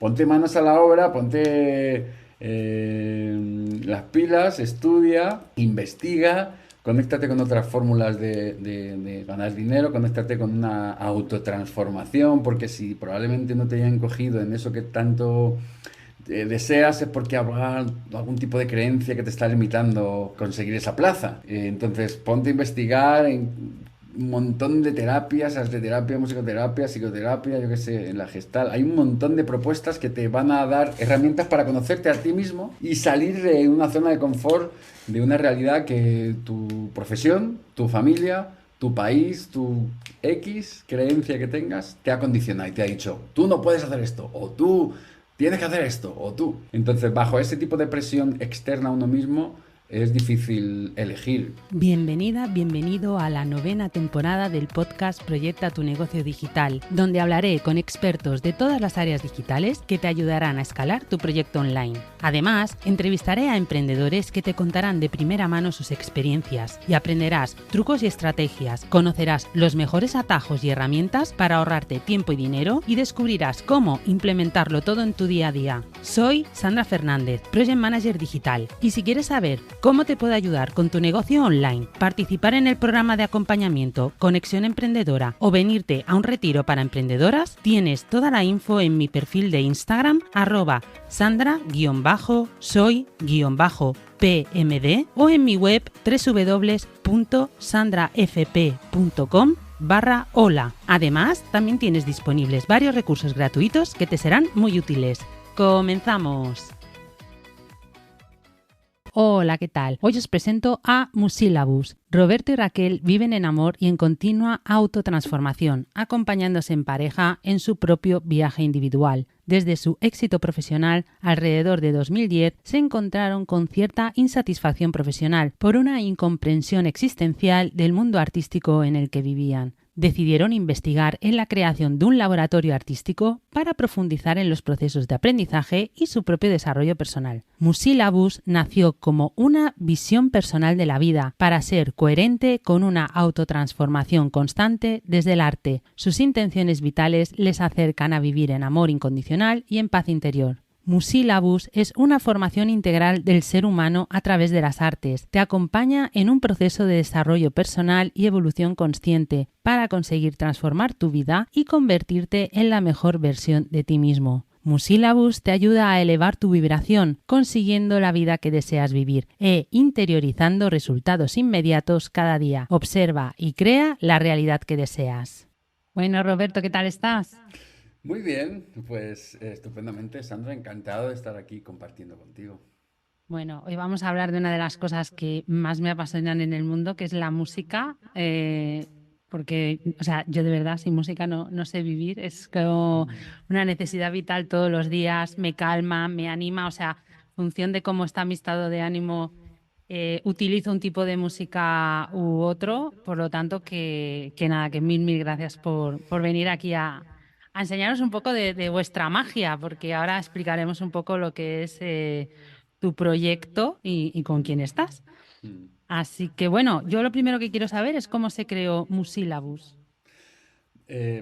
ponte manos a la obra, ponte las pilas, estudia, investiga, conéctate con otras fórmulas de ganar dinero, conéctate con una autotransformación, porque si probablemente no te hayan cogido en eso que tanto deseas es porque habrá algún tipo de creencia que te está limitando conseguir esa plaza. Entonces, ponte a investigar en un montón de terapias, arte terapia, musicoterapia, psicoterapia, yo qué sé, en la gestal. Hay un montón de propuestas que te van a dar herramientas para conocerte a ti mismo y salir de una zona de confort, de una realidad que tu profesión, tu familia, tu país, tu X creencia que tengas, te ha condicionado y te ha dicho, tú no puedes hacer esto, o tú tienes que hacer esto, o tú. Entonces, bajo ese tipo de presión externa a uno mismo, es difícil elegir. Bienvenida, bienvenido a la 9ª temporada del podcast Proyecta tu negocio digital, donde hablaré con expertos de todas las áreas digitales que te ayudarán a escalar tu proyecto online. Además, entrevistaré a emprendedores que te contarán de primera mano sus experiencias y aprenderás trucos y estrategias, conocerás los mejores atajos y herramientas para ahorrarte tiempo y dinero y descubrirás cómo implementarlo todo en tu día a día. Soy Sandra Fernández, Project Manager Digital, y si quieres saber cómo te puedo ayudar con tu negocio online, participar en el programa de acompañamiento Conexión Emprendedora o venirte a un retiro para emprendedoras, tienes toda la info en mi perfil de Instagram @sandra-soy-pmd o en mi web www.sandrafp.com/hola. Además, también tienes disponibles varios recursos gratuitos que te serán muy útiles. ¡Comenzamos! Hola, ¿qué tal? Hoy os presento a Musílabus. Roberto y Raquel viven en amor y en continua autotransformación, acompañándose en pareja en su propio viaje individual. Desde su éxito profesional, alrededor de 2010, se encontraron con cierta insatisfacción profesional por una incomprensión existencial del mundo artístico en el que vivían. Decidieron investigar en la creación de un laboratorio artístico para profundizar en los procesos de aprendizaje y su propio desarrollo personal. Musílabus nació como una visión personal de la vida para ser coherente con una autotransformación constante desde el arte. Sus intenciones vitales les acercan a vivir en amor incondicional y en paz interior. Musílabus es una formación integral del ser humano a través de las artes. Te acompaña en un proceso de desarrollo personal y evolución consciente para conseguir transformar tu vida y convertirte en la mejor versión de ti mismo. Musílabus te ayuda a elevar tu vibración, consiguiendo la vida que deseas vivir e interiorizando resultados inmediatos cada día. Observa y crea la realidad que deseas. Bueno, Roberto, ¿qué tal estás? Muy bien, pues estupendamente, Sandra, encantado de estar aquí compartiendo contigo. Bueno, hoy vamos a hablar de una de las cosas que más me apasionan en el mundo, que es la música, porque, o sea, yo de verdad sin música no sé vivir, es como una necesidad vital todos los días, me calma, me anima, o sea, en función de cómo está mi estado de ánimo, utilizo un tipo de música u otro, por lo tanto, que nada, que mil gracias por venir aquí a enseñarnos un poco de vuestra magia, porque ahora explicaremos un poco lo que es tu proyecto y con quién estás. Mm. Así que bueno, yo lo primero que quiero saber es cómo se creó Musílabus.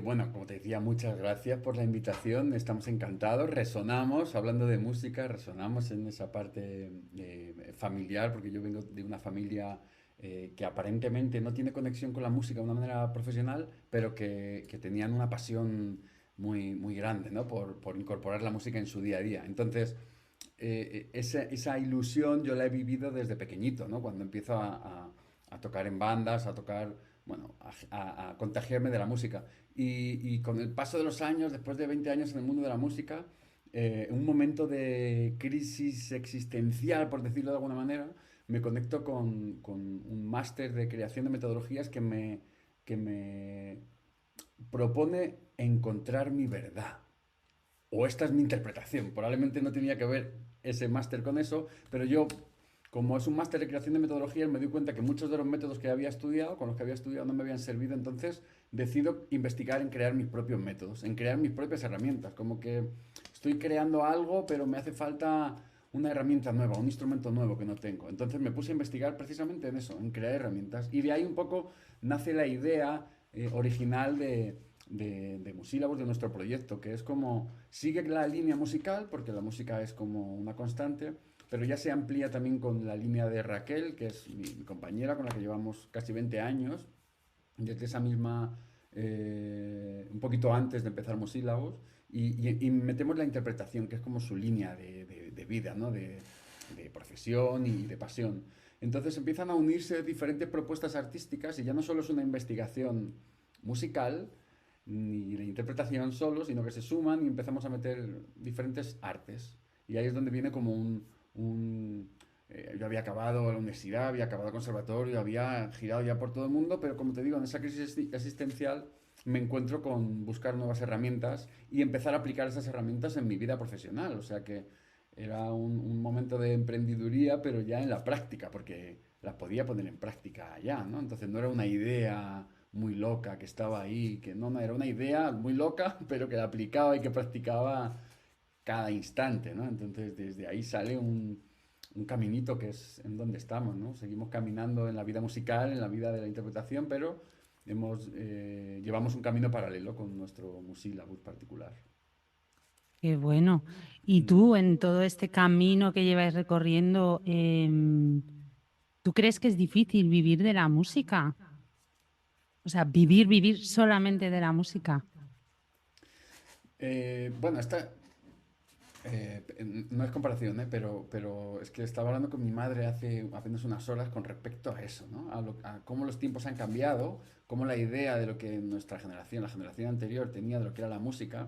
Bueno, como te decía, muchas gracias por la invitación. Estamos encantados. Resonamos, hablando de música, resonamos en esa parte familiar, porque yo vengo de una familia que aparentemente no tiene conexión con la música de una manera profesional, pero que tenían una pasión muy grande, ¿no? Por incorporar la música en su día a día. Entonces, esa ilusión yo la he vivido desde pequeñito, ¿no? Cuando empiezo a tocar en bandas, a tocar, bueno, a contagiarme de la música. Y con el paso de los años, después de 20 años en el mundo de la música, un momento de crisis existencial, por decirlo de alguna manera, me conecto con un máster de creación de metodologías que me propone encontrar mi verdad. O esta es mi interpretación. Probablemente no tenía que ver ese máster con eso, pero yo, como es un máster de creación de metodologías, me di cuenta que muchos de los métodos que había estudiado, con los que había estudiado, no me habían servido. Entonces decido investigar en crear mis propios métodos, en crear mis propias herramientas. Como que estoy creando algo, pero me hace falta una herramienta nueva, un instrumento nuevo que no tengo. Entonces me puse a investigar precisamente en eso, en crear herramientas. Y de ahí un poco nace la idea original de Musílabos, de nuestro proyecto, que es como, sigue la línea musical, porque la música es como una constante, pero ya se amplía también con la línea de Raquel, que es mi compañera con la que llevamos casi 20 años, desde esa misma, un poquito antes de empezar Musílabos, y metemos la interpretación, que es como su línea de vida, ¿no? De profesión y de pasión. Entonces empiezan a unirse diferentes propuestas artísticas y ya no solo es una investigación musical ni de interpretación solo, sino que se suman y empezamos a meter diferentes artes. Y ahí es donde viene como yo había acabado la universidad, había acabado el conservatorio, había girado ya por todo el mundo, pero como te digo, en esa crisis existencial me encuentro con buscar nuevas herramientas y empezar a aplicar esas herramientas en mi vida profesional. O sea que era un momento de emprendiduría, pero ya en la práctica, porque la podía poner en práctica ya, ¿no? Entonces no era una idea muy loca que estaba ahí, que no, era una idea muy loca, pero que la aplicaba y que practicaba cada instante, ¿no? Entonces desde ahí sale un caminito que es en donde estamos, ¿no? Seguimos caminando en la vida musical, en la vida de la interpretación, pero llevamos un camino paralelo con nuestro musílabus particular. Qué bueno. Y Mm. tú, en todo este camino que llevas recorriendo, ¿tú crees que es difícil vivir de la música? O sea, vivir solamente de la música. Bueno, no es comparación, pero es que estaba hablando con mi madre hace apenas unas horas con respecto a eso, ¿no? A cómo los tiempos han cambiado, cómo la idea de lo que nuestra generación, la generación anterior tenía de lo que era la música,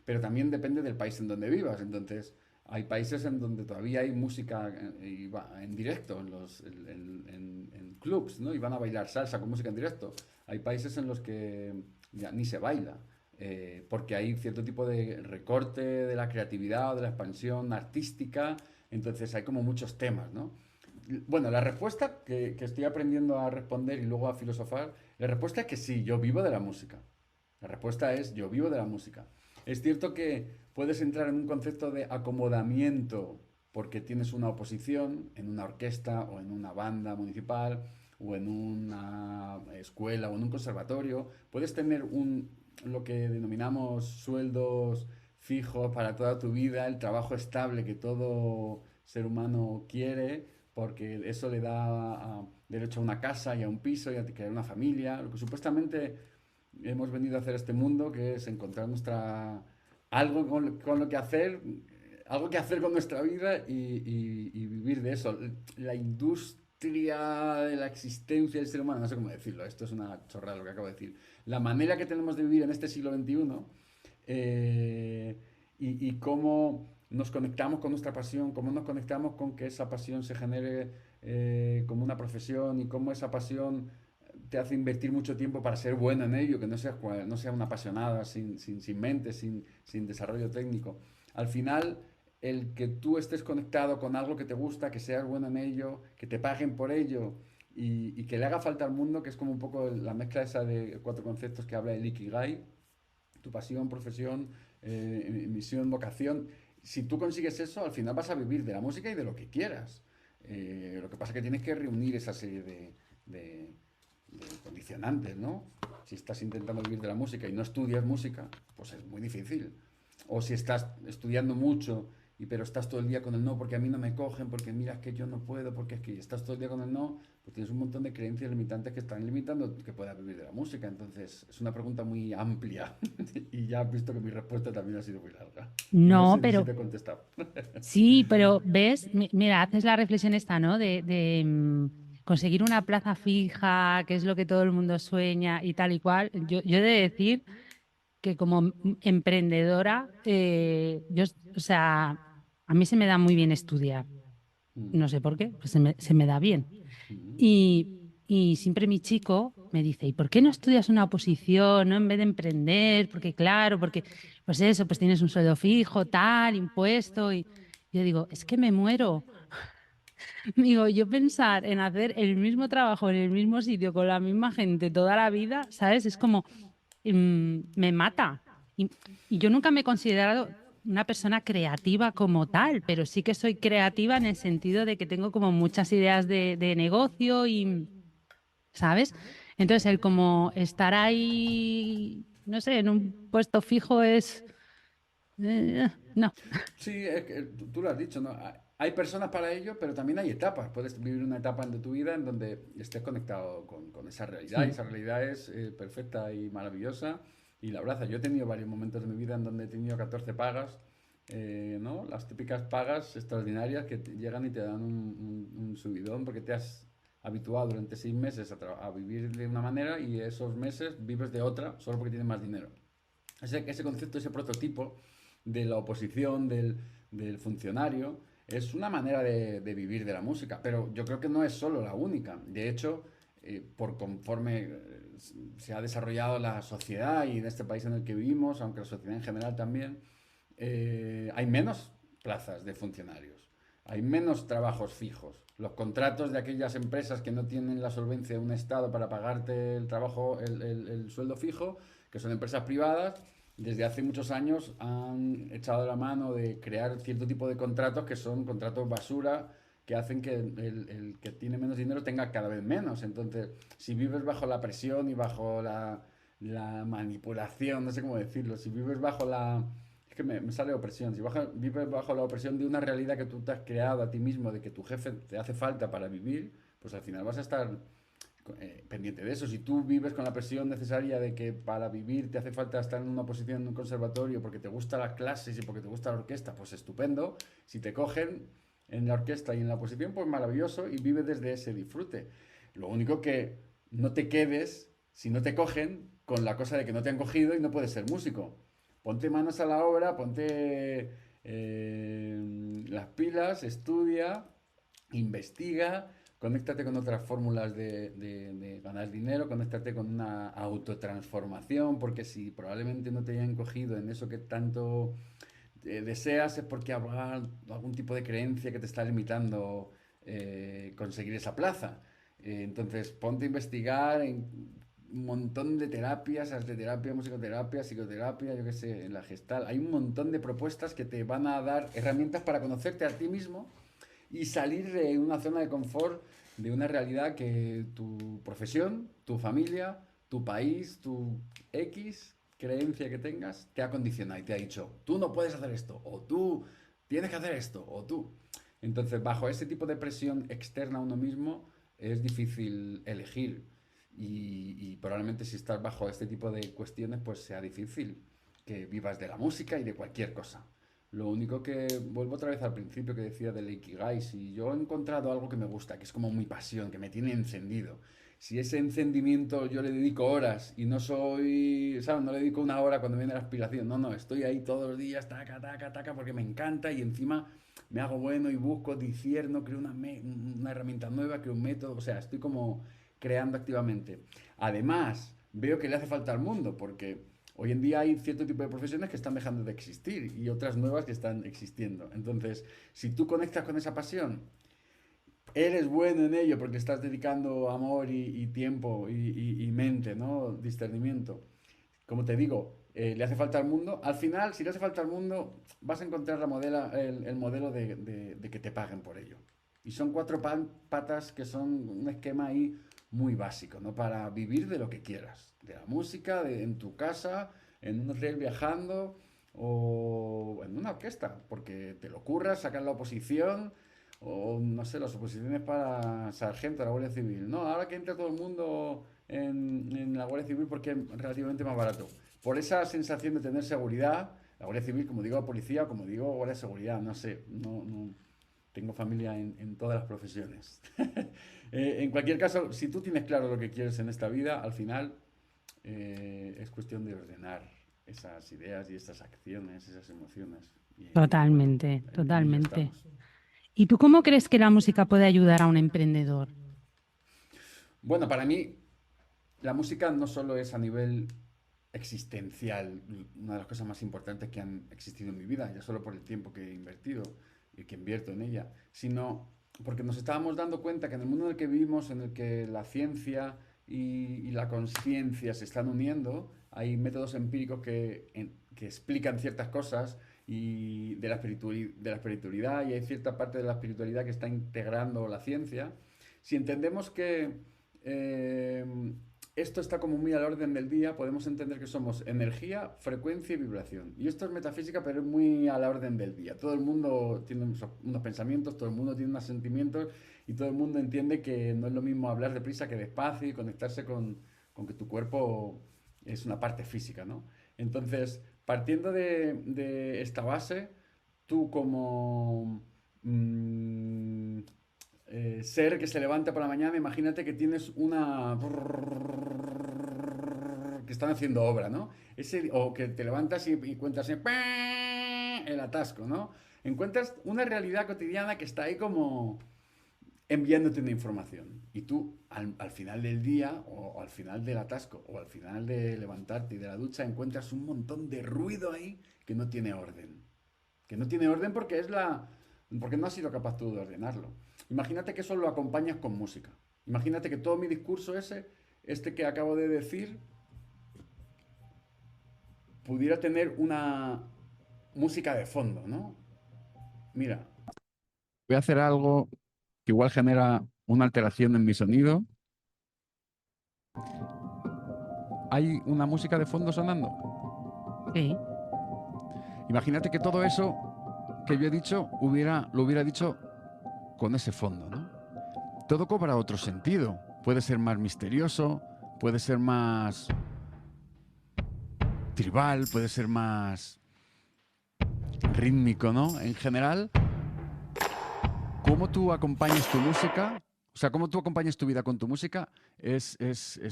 pero también depende del país en donde vivas. Entonces, hay países en donde todavía hay música en directo, en clubs, ¿no? Y van a bailar salsa con música en directo. Hay países en los que ya ni se baila porque hay cierto tipo de recorte de la creatividad o de la expansión artística, entonces hay como muchos temas, ¿no? Bueno, la respuesta que estoy aprendiendo a responder y luego a filosofar, la respuesta es que sí, yo vivo de la música. La respuesta es yo vivo de la música. Es cierto que puedes entrar en un concepto de acomodamiento porque tienes una oposición en una orquesta o en una banda municipal o en una escuela o en un conservatorio. Puedes tener lo que denominamos sueldos fijos para toda tu vida, el trabajo estable que todo ser humano quiere, porque eso le da derecho a una casa y a un piso y a crear una familia, lo que supuestamente hemos venido a hacer a este mundo, que es encontrar algo con lo que hacer, algo que hacer con nuestra vida y vivir de eso. La industria de la existencia del ser humano, no sé cómo decirlo, esto es una chorrada lo que acabo de decir. La manera que tenemos de vivir en este siglo XXI y cómo nos conectamos con nuestra pasión, cómo nos conectamos con que esa pasión se genere como una profesión y cómo esa pasión te hace invertir mucho tiempo para ser bueno en ello, que no sea una apasionada sin mente, sin desarrollo técnico. Al final, el que tú estés conectado con algo que te gusta, que seas bueno en ello, que te paguen por ello y que le haga falta al mundo, que es como un poco la mezcla esa de cuatro conceptos que habla el Ikigai, tu pasión, profesión, misión, vocación. Si tú consigues eso, al final vas a vivir de la música y de lo que quieras. Lo que pasa es que tienes que reunir esa serie de condicionantes, ¿no? Si estás intentando vivir de la música y no estudias música, pues es muy difícil. O si estás estudiando mucho pero estás todo el día con el no, porque a mí no me cogen, porque mira que yo no puedo, porque es que estás todo el día con el no, pues tienes un montón de creencias limitantes que están limitando que puedas vivir de la música. Entonces, es una pregunta muy amplia y ya has visto que mi respuesta también ha sido muy larga. Y no No, sé ni si pero te he contestado. sí, pero ves, mira, haces la reflexión esta, ¿no? Conseguir una plaza fija, que es lo que todo el mundo sueña y tal y cual. Yo he de decir que como emprendedora, o sea, a mí se me da muy bien estudiar. Mm, No sé por qué, pues se me da bien. mm, Y, y siempre mi chico me dice, ¿y por qué no estudias una oposición, no en vez de emprender? Porque claro, porque pues eso, pues tienes un sueldo fijo, tal, impuesto. Y yo digo, es que me muero. Digo, yo pensar en hacer el mismo trabajo en el mismo sitio con la misma gente toda la vida, ¿sabes? Es como, me mata. Y, y yo nunca me he considerado una persona creativa como tal, pero sí que soy creativa en el sentido de que tengo como muchas ideas de negocio y, ¿sabes? Entonces, el como estar ahí no sé, en un puesto fijo es... no. Sí, es que tú lo has dicho, ¿no? Hay personas para ello, pero también hay etapas. Puedes vivir una etapa de tu vida en donde estés conectado con esa realidad y Sí. esa realidad es perfecta y maravillosa y la abrazas. Yo he tenido varios momentos de mi vida en donde he tenido 14 pagas, ¿no? Las típicas pagas extraordinarias que llegan y te dan un subidón porque te has habituado durante 6 meses a vivir de una manera y esos meses vives de otra solo porque tienes más dinero. Ese concepto, ese prototipo de la oposición, del funcionario, es una manera de vivir de la música, pero yo creo que no es solo la única. De hecho, por conforme se ha desarrollado la sociedad y en este país en el que vivimos, aunque la sociedad en general también, hay menos plazas de funcionarios, hay menos trabajos fijos. Los contratos de aquellas empresas que no tienen la solvencia de un Estado para pagarte el trabajo, el sueldo fijo, que son empresas privadas, desde hace muchos años han echado la mano de crear cierto tipo de contratos que son contratos basura que hacen que el que tiene menos dinero tenga cada vez menos. Entonces, si vives bajo la presión y bajo la manipulación, no sé cómo decirlo, si vives bajo la... Es que me sale opresión. Si vives bajo la opresión de una realidad que tú te has creado a ti mismo, de que tu jefe te hace falta para vivir, pues al final vas a estar pendiente de eso. Si tú vives con la presión necesaria de que para vivir te hace falta estar en una posición en un conservatorio porque te gustan las clases y porque te gusta la orquesta, pues estupendo. Si te cogen en la orquesta y en la posición, pues maravilloso y vive desde ese disfrute. Lo único que no te quedes, si no te cogen, con la cosa de que no te han cogido y no puedes ser músico. Ponte manos a la obra, ponte las pilas, estudia, investiga, conéctate con otras fórmulas de ganar dinero, conéctate con una autotransformación, porque si probablemente no te hayan cogido en eso que tanto deseas es porque habrá algún tipo de creencia que te está limitando conseguir esa plaza. Entonces, ponte a investigar en un montón de terapias, arte terapia, musicoterapia, psicoterapia, yo qué sé, en la gestal. Hay un montón de propuestas que te van a dar herramientas para conocerte a ti mismo y salir de una zona de confort, de una realidad que tu profesión, tu familia, tu país, tu X creencia que tengas, te ha condicionado y te ha dicho, tú no puedes hacer esto, o tú tienes que hacer esto, o tú. Entonces, bajo ese tipo de presión externa a uno mismo, es difícil elegir. Y probablemente si estás bajo este tipo de cuestiones, pues sea difícil que vivas de la música y de cualquier cosa. Lo único que vuelvo otra vez al principio que decía del Ikigai, si yo he encontrado algo que me gusta, que es como mi pasión, que me tiene encendido, si ese encendimiento yo le dedico horas y no soy, ¿sabes? No le dedico una hora cuando viene la aspiración, no, no, estoy ahí todos los días, taca, taca, taca, porque me encanta y encima me hago bueno y busco, discierno, creo una herramienta nueva, creo un método, o sea, estoy como creando activamente. Además, veo que le hace falta al mundo, porque hoy en día hay cierto tipo de profesiones que están dejando de existir y otras nuevas que están existiendo. Entonces, si tú conectas con esa pasión, eres bueno en ello porque estás dedicando amor y tiempo y mente, ¿no? Discernimiento. Como te digo, le hace falta al mundo. Al final, si le hace falta al mundo, vas a encontrar el modelo de que te paguen por ello. Y son cuatro patas que son un esquema ahí muy básico, ¿no? Para vivir de lo que quieras. De la música, en tu casa, en un hotel viajando o en una orquesta. Porque te lo curras, sacas la oposición o no sé, las oposiciones para sargento de la Guardia Civil. No, ahora que entra todo el mundo en la Guardia Civil porque es relativamente más barato. Por esa sensación de tener seguridad, la Guardia Civil, como digo, policía, como digo, Guardia de Seguridad, no sé, no tengo familia en todas las profesiones. En cualquier caso, si tú tienes claro lo que quieres en esta vida, al final es cuestión de ordenar esas ideas y esas acciones, esas emociones. Y bueno, Totalmente, en ello totalmente. estamos. ¿Y tú cómo crees que la música puede ayudar a un emprendedor? Bueno, para mí la música no solo es a nivel existencial, una de las cosas más importantes que han existido en mi vida, ya solo por el tiempo que he invertido y que invierto en ella, sino porque nos estábamos dando cuenta que en el mundo en el que vivimos, en el que la ciencia y la conciencia se están uniendo, hay métodos empíricos que explican ciertas cosas y de la espiritualidad y hay cierta parte de la espiritualidad que está integrando la ciencia. Si entendemos que eh, esto está como muy al orden del día, podemos entender que somos energía, frecuencia y vibración. Y esto es metafísica, pero es muy a la orden del día. Todo el mundo tiene unos pensamientos, todo el mundo tiene unos sentimientos y todo el mundo entiende que no es lo mismo hablar deprisa que despacio y conectarse con que tu cuerpo es una parte física, ¿no? Entonces, partiendo de esta base, tú como ser que se levanta por la mañana, imagínate que tienes una que están haciendo obra, ¿no? O que te levantas y cuentas el atasco, ¿no? Encuentras una realidad cotidiana que está ahí como enviándote una información. Y tú, al final del día, o al final del atasco, o al final de levantarte y de la ducha, encuentras un montón de ruido ahí que no tiene orden. Que no tiene orden porque no has sido capaz tú de ordenarlo. Imagínate que eso lo acompañas con música. Imagínate que todo mi discurso este que acabo de decir, pudiera tener una música de fondo, ¿no? Mira, voy a hacer algo que igual genera una alteración en mi sonido. ¿Hay una música de fondo sonando? Sí. Imagínate que todo eso que yo he dicho lo hubiera dicho con ese fondo, ¿no? Todo cobra otro sentido. Puede ser más misterioso, puede ser más tribal, puede ser más rítmico, ¿no? En general, cómo tú acompañas tu música, o sea, cómo tú acompañas tu vida con tu música es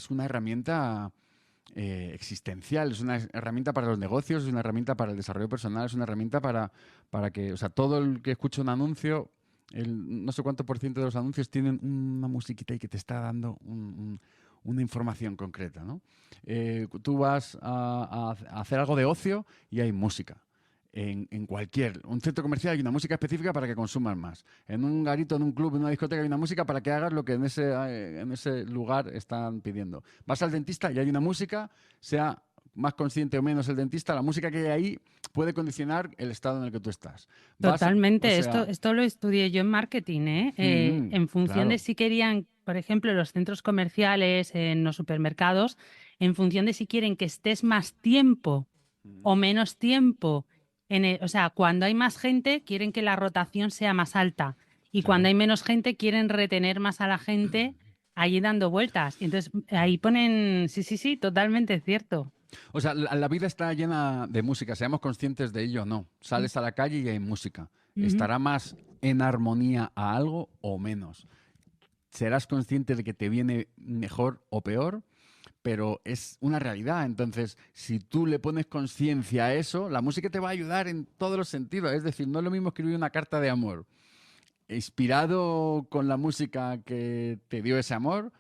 una herramienta existencial, es una herramienta para los negocios, es una herramienta para el desarrollo personal, es una herramienta para que, o sea, todo el que escucha un anuncio, no sé cuánto por ciento de los anuncios tienen una musiquita ahí que te está dando una información concreta, ¿no? Tú vas a hacer algo de ocio y hay música. En un centro comercial hay una música específica para que consumas más. En un garito, en un club, en una discoteca hay una música para que hagas lo que en ese lugar están pidiendo. Vas al dentista y hay una música, sea más consciente o menos el dentista, la música que hay ahí puede condicionar el estado en el que tú estás. O Totalmente. sea, Esto lo estudié yo en marketing, ¿eh? En función de claro. si querían, por ejemplo, los centros comerciales, en los supermercados, en función de si quieren que estés más tiempo o menos tiempo. O sea, cuando hay más gente, quieren que la rotación sea más alta. Y cuando Claro. hay menos gente, quieren retener más a la gente allí dando vueltas. Y entonces ahí ponen, sí, sí, sí, totalmente cierto. O sea, la vida está llena de música, seamos conscientes de ello o no. Sales a la calle y hay música. Ujú. ¿Estará más en armonía a algo o menos? Serás consciente de que te viene mejor o peor, pero es una realidad. Entonces, si tú le pones conciencia a eso, la música te va a ayudar en todos los sentidos. Es decir, no es lo mismo escribir una carta de amor inspirado con la música que te dio ese amor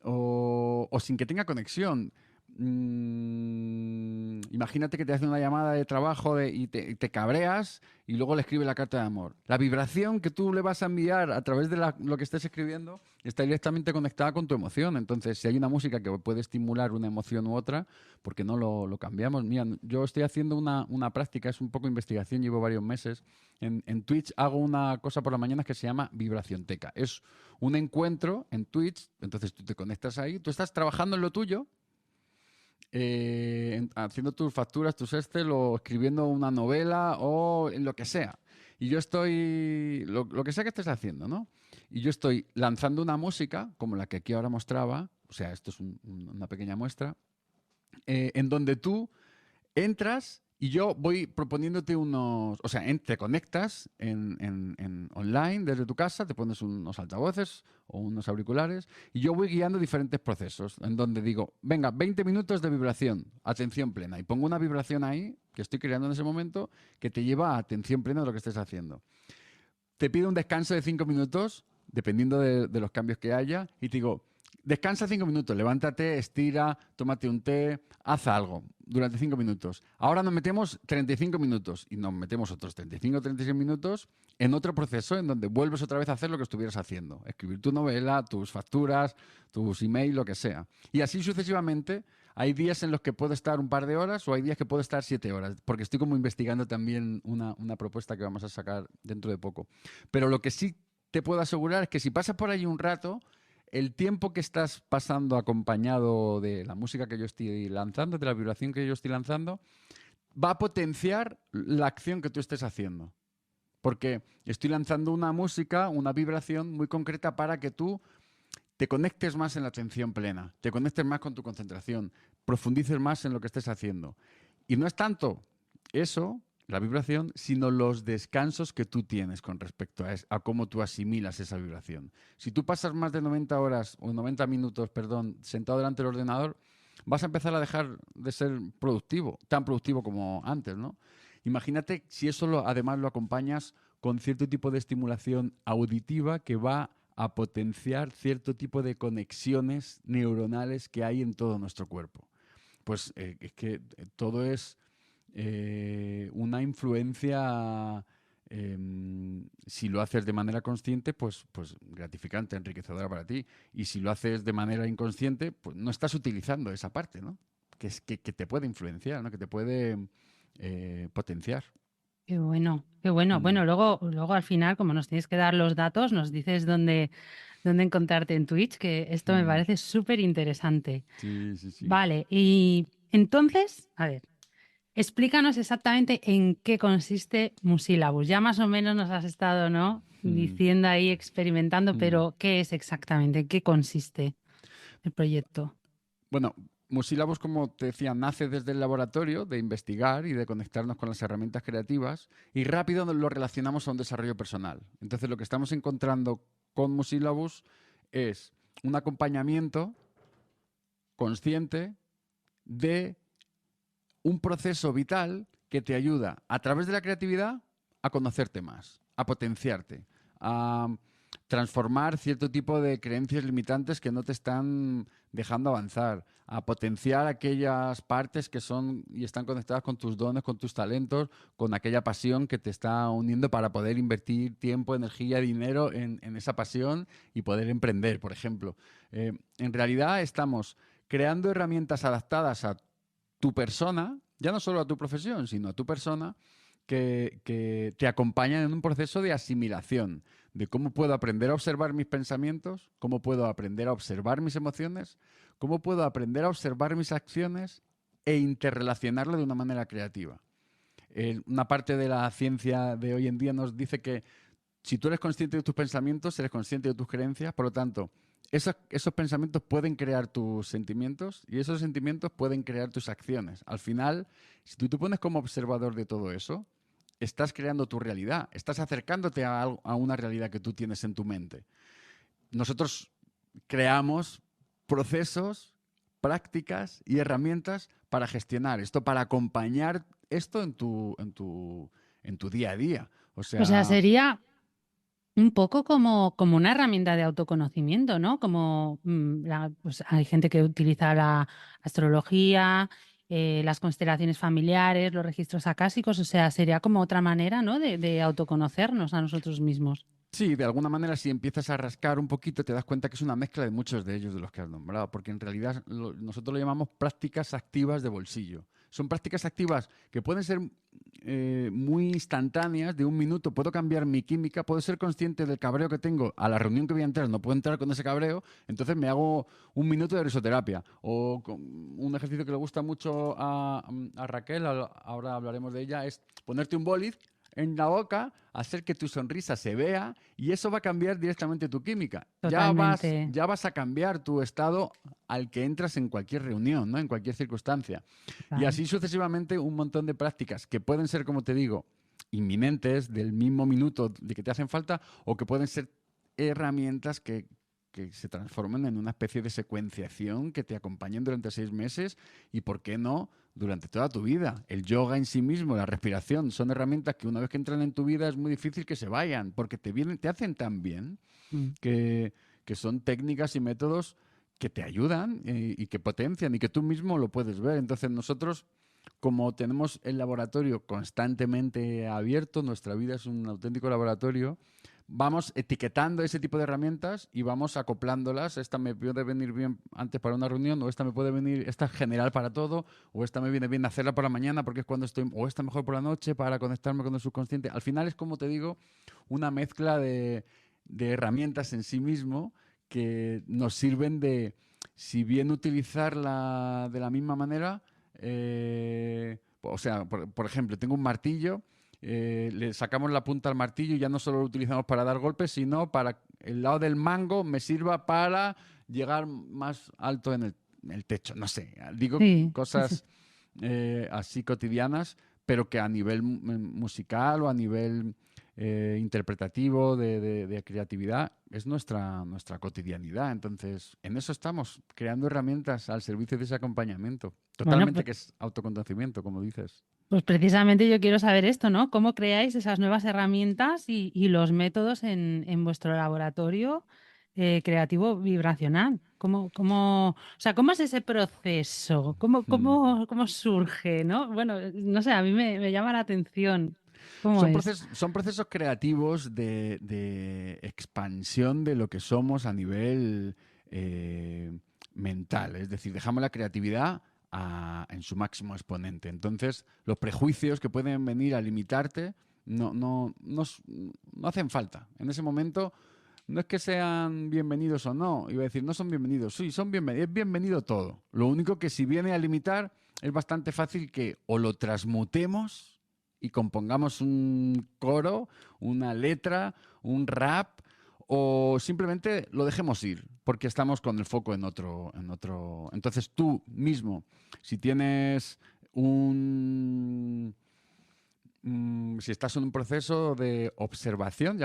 o sin que tenga conexión. Imagínate que te hace una llamada de trabajo y te cabreas y luego le escribe la carta de amor. La vibración que tú le vas a enviar a través de lo que estés escribiendo está directamente conectada con tu emoción. Entonces, si hay una música que puede estimular una emoción u otra, ¿por qué no lo cambiamos? Mira, yo estoy haciendo una práctica, es un poco investigación, llevo varios meses. En Twitch hago una cosa por la mañana que se llama Vibracionteca. Es un encuentro en Twitch, entonces tú te conectas ahí, tú estás trabajando en lo tuyo, haciendo tus facturas, tus Excel o escribiendo una novela o en lo que sea. Y yo estoy, lo que sea que estés haciendo, ¿no? Y yo estoy lanzando una música, como la que aquí ahora mostraba, o sea, esto es una pequeña muestra, en donde tú entras y yo voy proponiéndote o sea, te conectas en online desde tu casa, te pones unos altavoces o unos auriculares y yo voy guiando diferentes procesos en donde digo, venga, 20 minutos de vibración, atención plena. Y pongo una vibración ahí que estoy creando en ese momento que te lleva a atención plena de lo que estés haciendo. Te pido un descanso de 5 minutos, dependiendo de los cambios que haya, y te digo, descansa 5 minutos, levántate, estira, tómate un té, haz algo durante 5 minutos. Ahora nos metemos 35 minutos y nos metemos otros 35 o 36 minutos en otro proceso en donde vuelves otra vez a hacer lo que estuvieras haciendo. Escribir tu novela, tus facturas, tus emails, lo que sea. Y así sucesivamente. Hay días en los que puedo estar un par de horas o hay días que puedo estar 7 horas, porque estoy como investigando también una propuesta que vamos a sacar dentro de poco. Pero lo que sí te puedo asegurar es que si pasas por allí un rato, el tiempo que estás pasando acompañado de la música que yo estoy lanzando, de la vibración que yo estoy lanzando, va a potenciar la acción que tú estés haciendo. Porque estoy lanzando una música, una vibración muy concreta para que tú te conectes más en la atención plena, te conectes más con tu concentración, profundices más en lo que estés haciendo. Y no es tanto eso, la vibración, sino los descansos que tú tienes con respecto a cómo tú asimilas esa vibración. Si tú pasas más de 90 horas o 90 minutos, perdón, sentado delante del ordenador, vas a empezar a dejar de ser productivo, tan productivo como antes, ¿no? Imagínate si eso además lo acompañas con cierto tipo de estimulación auditiva que va a potenciar cierto tipo de conexiones neuronales que hay en todo nuestro cuerpo. Pues es que todo es una influencia, si lo haces de manera consciente, pues gratificante, enriquecedora para ti. Y si lo haces de manera inconsciente, pues no estás utilizando esa parte, ¿no? Que te puede influenciar, ¿no? Que te puede potenciar. Qué bueno, qué bueno. Mm, Bueno, luego al final, como nos tienes que dar los datos, nos dices dónde encontrarte en Twitch, que esto me mm. parece súper interesante. Sí, sí, sí. Vale, y entonces, a ver, explícanos exactamente en qué consiste Musilabus. Ya más o menos nos has estado, ¿no? Mm, Diciendo ahí, experimentando, mm. pero ¿qué es exactamente? ¿En qué consiste el proyecto? Bueno, Musílabus, como te decía, nace desde el laboratorio de investigar y de conectarnos con las herramientas creativas y rápido nos lo relacionamos a un desarrollo personal. Entonces, lo que estamos encontrando con Musílabus es un acompañamiento consciente de un proceso vital que te ayuda a través de la creatividad a conocerte más, a potenciarte, a transformar cierto tipo de creencias limitantes que no te están dejando avanzar, a potenciar aquellas partes que son y están conectadas con tus dones, con tus talentos, con aquella pasión que te está uniendo para poder invertir tiempo, energía, dinero en esa pasión y poder emprender, por ejemplo. En realidad estamos creando herramientas adaptadas a tu persona, ya no solo a tu profesión, sino a tu persona, que te acompañan en un proceso de asimilación, de cómo puedo aprender a observar mis pensamientos, cómo puedo aprender a observar mis emociones, cómo puedo aprender a observar mis acciones e interrelacionarlo de una manera creativa. Una parte de la ciencia de hoy en día nos dice que si tú eres consciente de tus pensamientos, eres consciente de tus creencias, por lo tanto, esos pensamientos pueden crear tus sentimientos y esos sentimientos pueden crear tus acciones. Al final, si tú te pones como observador de todo eso, estás creando tu realidad, estás acercándote a una realidad que tú tienes en tu mente. Nosotros creamos procesos, prácticas y herramientas para gestionar esto, para acompañar esto en tu día a día. O O sea, sea, sería un poco como una herramienta de autoconocimiento, ¿no? Como pues hay gente que utiliza la astrología, las constelaciones familiares, los registros acásicos, o sea, sería como otra manera, ¿no? De autoconocernos a nosotros mismos. sí, de alguna manera, si empiezas a rascar un poquito, te das cuenta que es una mezcla de muchos de ellos de los que has nombrado, porque en realidad nosotros lo llamamos prácticas activas de bolsillo. Son prácticas activas que pueden ser muy instantáneas, de un minuto. Puedo cambiar mi química, puedo ser consciente del cabreo que tengo a la reunión que voy a entrar, no puedo entrar con ese cabreo, entonces me hago un minuto de risoterapia. O un ejercicio que le gusta mucho a Raquel, ahora hablaremos de ella, es ponerte un boli en la boca, hacer que tu sonrisa se vea y eso va a cambiar directamente tu química. Ya vas, Totalmente. ya vas a cambiar tu estado al que entras en cualquier reunión, ¿no? En cualquier circunstancia. Y Total. así sucesivamente un montón de prácticas que pueden ser, como te digo, inminentes del mismo minuto de que te hacen falta o que pueden ser herramientas que se transformen en una especie de secuenciación que te acompañen durante 6 meses y, ¿por qué no?, durante toda tu vida. El yoga en sí mismo, la respiración, son herramientas que una vez que entran en tu vida es muy difícil que se vayan, porque te hacen tan bien Mm. que son técnicas y métodos que te ayudan y que potencian y que tú mismo lo puedes ver. Entonces nosotros, como tenemos el laboratorio constantemente abierto, nuestra vida es un auténtico laboratorio, vamos etiquetando ese tipo de herramientas y vamos acoplándolas. Esta me puede venir bien antes para una reunión, o esta me puede venir, esta es general para todo, o esta me viene bien hacerla por la mañana porque es cuando estoy, o esta mejor por la noche para conectarme con el subconsciente. Al final es, como te digo, una mezcla de herramientas en sí mismo que nos sirven de, si bien utilizarla de la misma manera, o sea, por ejemplo, tengo un martillo, le sacamos la punta al martillo y ya no solo lo utilizamos para dar golpes, sino para el lado del mango me sirva para llegar más alto en el techo. No sé, digo Sí, sí, sí. cosas así cotidianas, pero que a nivel musical o a nivel interpretativo, de creatividad, es nuestra cotidianidad. Entonces, en eso estamos, creando herramientas al servicio de ese acompañamiento. Bueno, Totalmente que es autoconocimiento, como dices. pues precisamente yo quiero saber esto, ¿no? ¿Cómo creáis esas nuevas herramientas y los métodos en vuestro laboratorio creativo vibracional? O sea, ¿cómo es ese proceso? Mm. ¿Cómo surge, ¿no? Bueno, no sé, a mí me llama la atención. ¿Cómo es? Son procesos creativos de expansión de lo que somos a nivel mental. Es decir, dejamos la creatividad en su máximo exponente. Entonces, los prejuicios que pueden venir a limitarte no hacen falta. En ese momento, no es que sean bienvenidos o no. Iba a decir, no son bienvenidos. Sí, son bienvenidos. Es bienvenido todo. Lo único que si viene a limitar, es bastante fácil que o lo transmutemos y compongamos un coro, una letra, un rap, o simplemente lo dejemos ir, porque estamos con el foco en otro. Entonces tú mismo, si tienes si estás en un proceso de observación,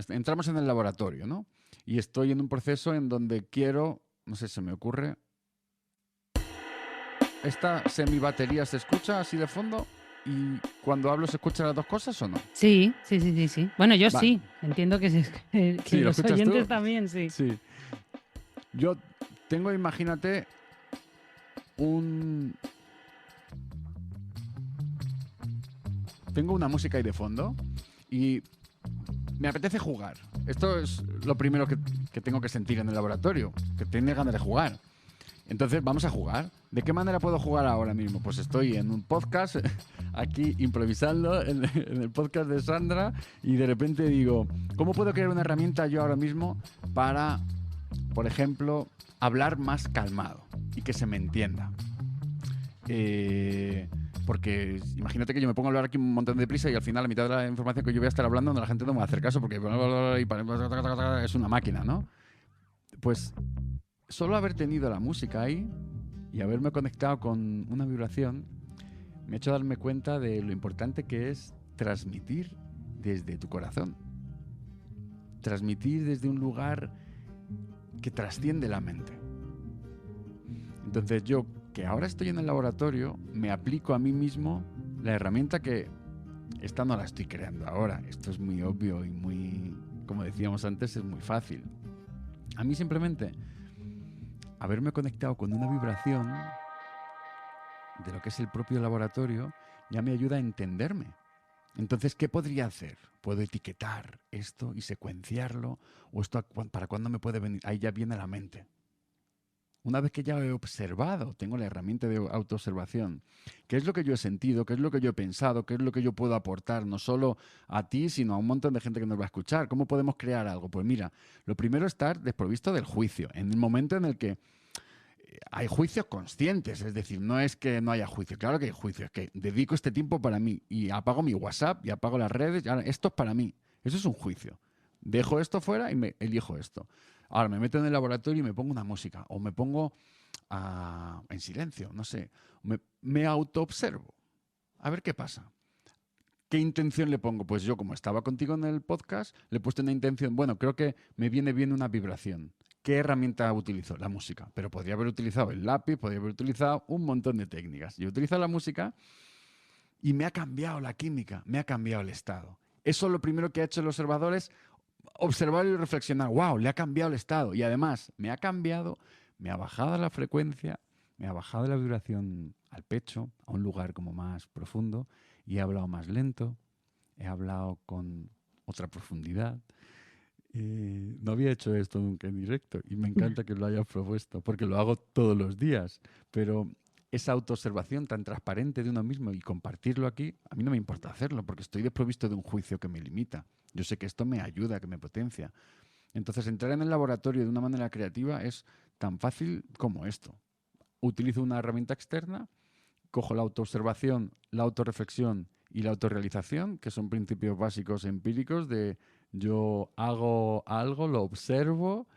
entramos en el laboratorio, ¿no? Y estoy en un proceso en donde quiero, no sé, se me ocurre, esta semibatería se escucha así de fondo y cuando hablo se escuchan las dos cosas o no. Sí, sí, sí, sí, sí. Bueno, yo Vale. sí, entiendo que, que Sí, ¿lo los escuchas oyentes tú? también, sí. Sí. Yo tengo, imagínate, un... Tengo una música ahí de fondo y me apetece jugar. Esto es lo primero que tengo que sentir en el laboratorio, que tiene ganas de jugar. Entonces vamos a jugar. ¿De qué manera puedo jugar ahora mismo? Pues estoy en un podcast, aquí improvisando en el podcast de Sandra y de repente digo, ¿cómo puedo crear una herramienta yo ahora mismo para, por ejemplo, hablar más calmado y que se me entienda? Porque imagínate que yo me pongo a hablar aquí un montón de prisa y al final la mitad de la información que yo voy a estar hablando la gente no me va a hacer caso porque es una máquina, ¿no? Pues solo haber tenido la música ahí y haberme conectado con una vibración me ha hecho darme cuenta de lo importante que es transmitir desde tu corazón. Transmitir desde un lugar que trasciende la mente. Entonces yo, que ahora estoy en el laboratorio, me aplico a mí mismo la herramienta que esta no la estoy creando ahora. Esto es muy obvio y muy, como decíamos antes, es muy fácil. A mí simplemente haberme conectado con una vibración de lo que es el propio laboratorio ya me ayuda a entenderme. Entonces, ¿qué podría hacer? Puedo etiquetar esto y secuenciarlo, o esto para cuándo me puede venir. Ahí ya viene la mente. Una vez que ya he observado, tengo la herramienta de autoobservación, qué es lo que yo he sentido, qué es lo que yo he pensado, qué es lo que yo puedo aportar, no solo a ti, sino a un montón de gente que nos va a escuchar. ¿Cómo podemos crear algo? Pues mira, lo primero es estar desprovisto del juicio. En el momento en el que hay juicios conscientes, es decir, no es que no haya juicio, claro que hay juicio, es que dedico este tiempo para mí y apago mi WhatsApp y apago las redes, y ahora, esto es para mí, eso es un juicio. Dejo esto fuera y me elijo esto. Ahora me meto en el laboratorio y me pongo una música o me pongo en silencio, no sé, me autoobservo, a ver qué pasa. ¿Qué intención le pongo? Pues yo, como estaba contigo en el podcast, le he puesto una intención. Bueno, creo que me viene bien una vibración. ¿Qué herramienta utilizo? La música. Pero podría haber utilizado el lápiz, podría haber utilizado un montón de técnicas. Yo utilizo la música y me ha cambiado la química, me ha cambiado el estado. Eso es lo primero que ha hecho el observador, es observar y reflexionar. ¡Wow! Le ha cambiado el estado. Y además, me ha cambiado, me ha bajado la frecuencia, me ha bajado la vibración al pecho, a un lugar como más profundo, y he hablado más lento, he hablado con otra profundidad. No había hecho esto nunca en directo y me encanta que lo hayas propuesto, porque lo hago todos los días, pero esa autoobservación tan transparente de uno mismo y compartirlo aquí, a mí no me importa hacerlo, porque estoy desprovisto de un juicio que me limita. Yo sé que esto me ayuda, que me potencia. Entonces, entrar en el laboratorio de una manera creativa es tan fácil como esto. Utilizo una herramienta externa, cojo la autoobservación, la autorreflexión y la autorrealización, que son principios básicos empíricos de yo hago algo, lo observo,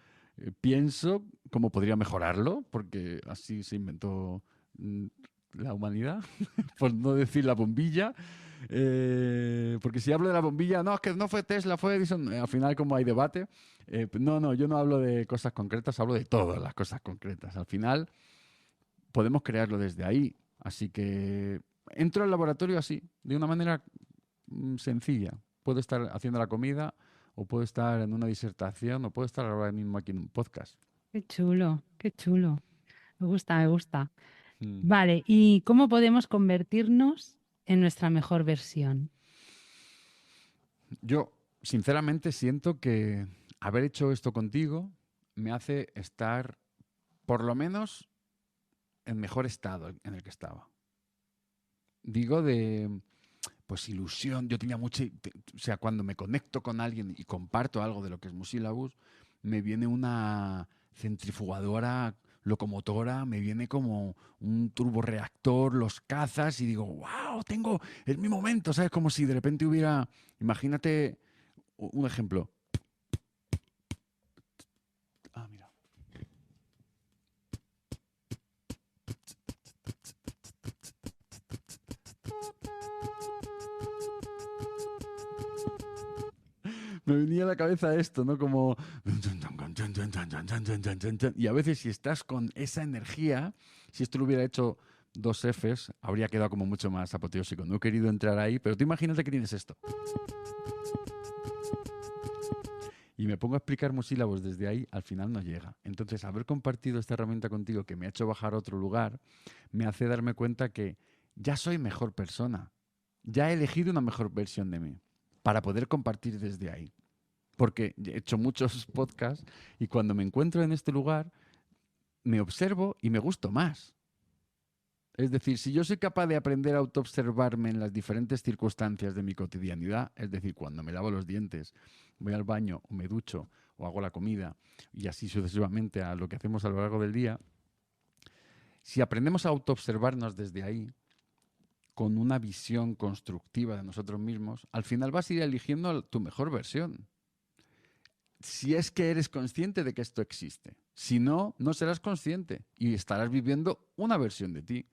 pienso cómo podría mejorarlo, porque así se inventó la humanidad, por no decir la bombilla. Porque si hablo de la bombilla, no, es que no fue Tesla, fue Edison, al final como hay debate. No, yo no hablo de cosas concretas, hablo de todas las cosas concretas. Al final podemos crearlo desde ahí. Así que entro al laboratorio así, de una manera sencilla. Puedo estar haciendo la comida, o puedo estar en una disertación, o puedo estar ahora mismo aquí en un podcast. Qué chulo, qué chulo. Me gusta, me gusta. Mm. Vale, ¿y cómo podemos convertirnos en nuestra mejor versión? Yo, sinceramente, siento que haber hecho esto contigo me hace estar, por lo menos, en mejor estado en el que estaba. Digo de, pues, ilusión. Yo tenía mucha... O sea, cuando me conecto con alguien y comparto algo de lo que es Musilabus, me viene una centrifugadora locomotora, me viene como un turborreactor, los cazas y digo, wow, es mi momento, ¿sabes? Como si de repente hubiera, imagínate un ejemplo. Ah, mira. Me venía a la cabeza esto, ¿no? Como... Y a veces si estás con esa energía, si esto lo hubiera hecho dos Fs, habría quedado como mucho más apoteósico. No he querido entrar ahí, pero tú imagínate que tienes esto. Y me pongo a explicar musílabos desde ahí, al final no llega. Entonces, haber compartido esta herramienta contigo que me ha hecho bajar a otro lugar, me hace darme cuenta que ya soy mejor persona. Ya he elegido una mejor versión de mí para poder compartir desde ahí. Porque he hecho muchos podcasts y cuando me encuentro en este lugar, me observo y me gusto más. Es decir, si yo soy capaz de aprender a autoobservarme en las diferentes circunstancias de mi cotidianidad, es decir, cuando me lavo los dientes, voy al baño o me ducho o hago la comida y así sucesivamente a lo que hacemos a lo largo del día, si aprendemos a autoobservarnos desde ahí, con una visión constructiva de nosotros mismos, al final vas a ir eligiendo tu mejor versión. Si es que eres consciente de que esto existe. Si no, no serás consciente y estarás viviendo una versión de ti.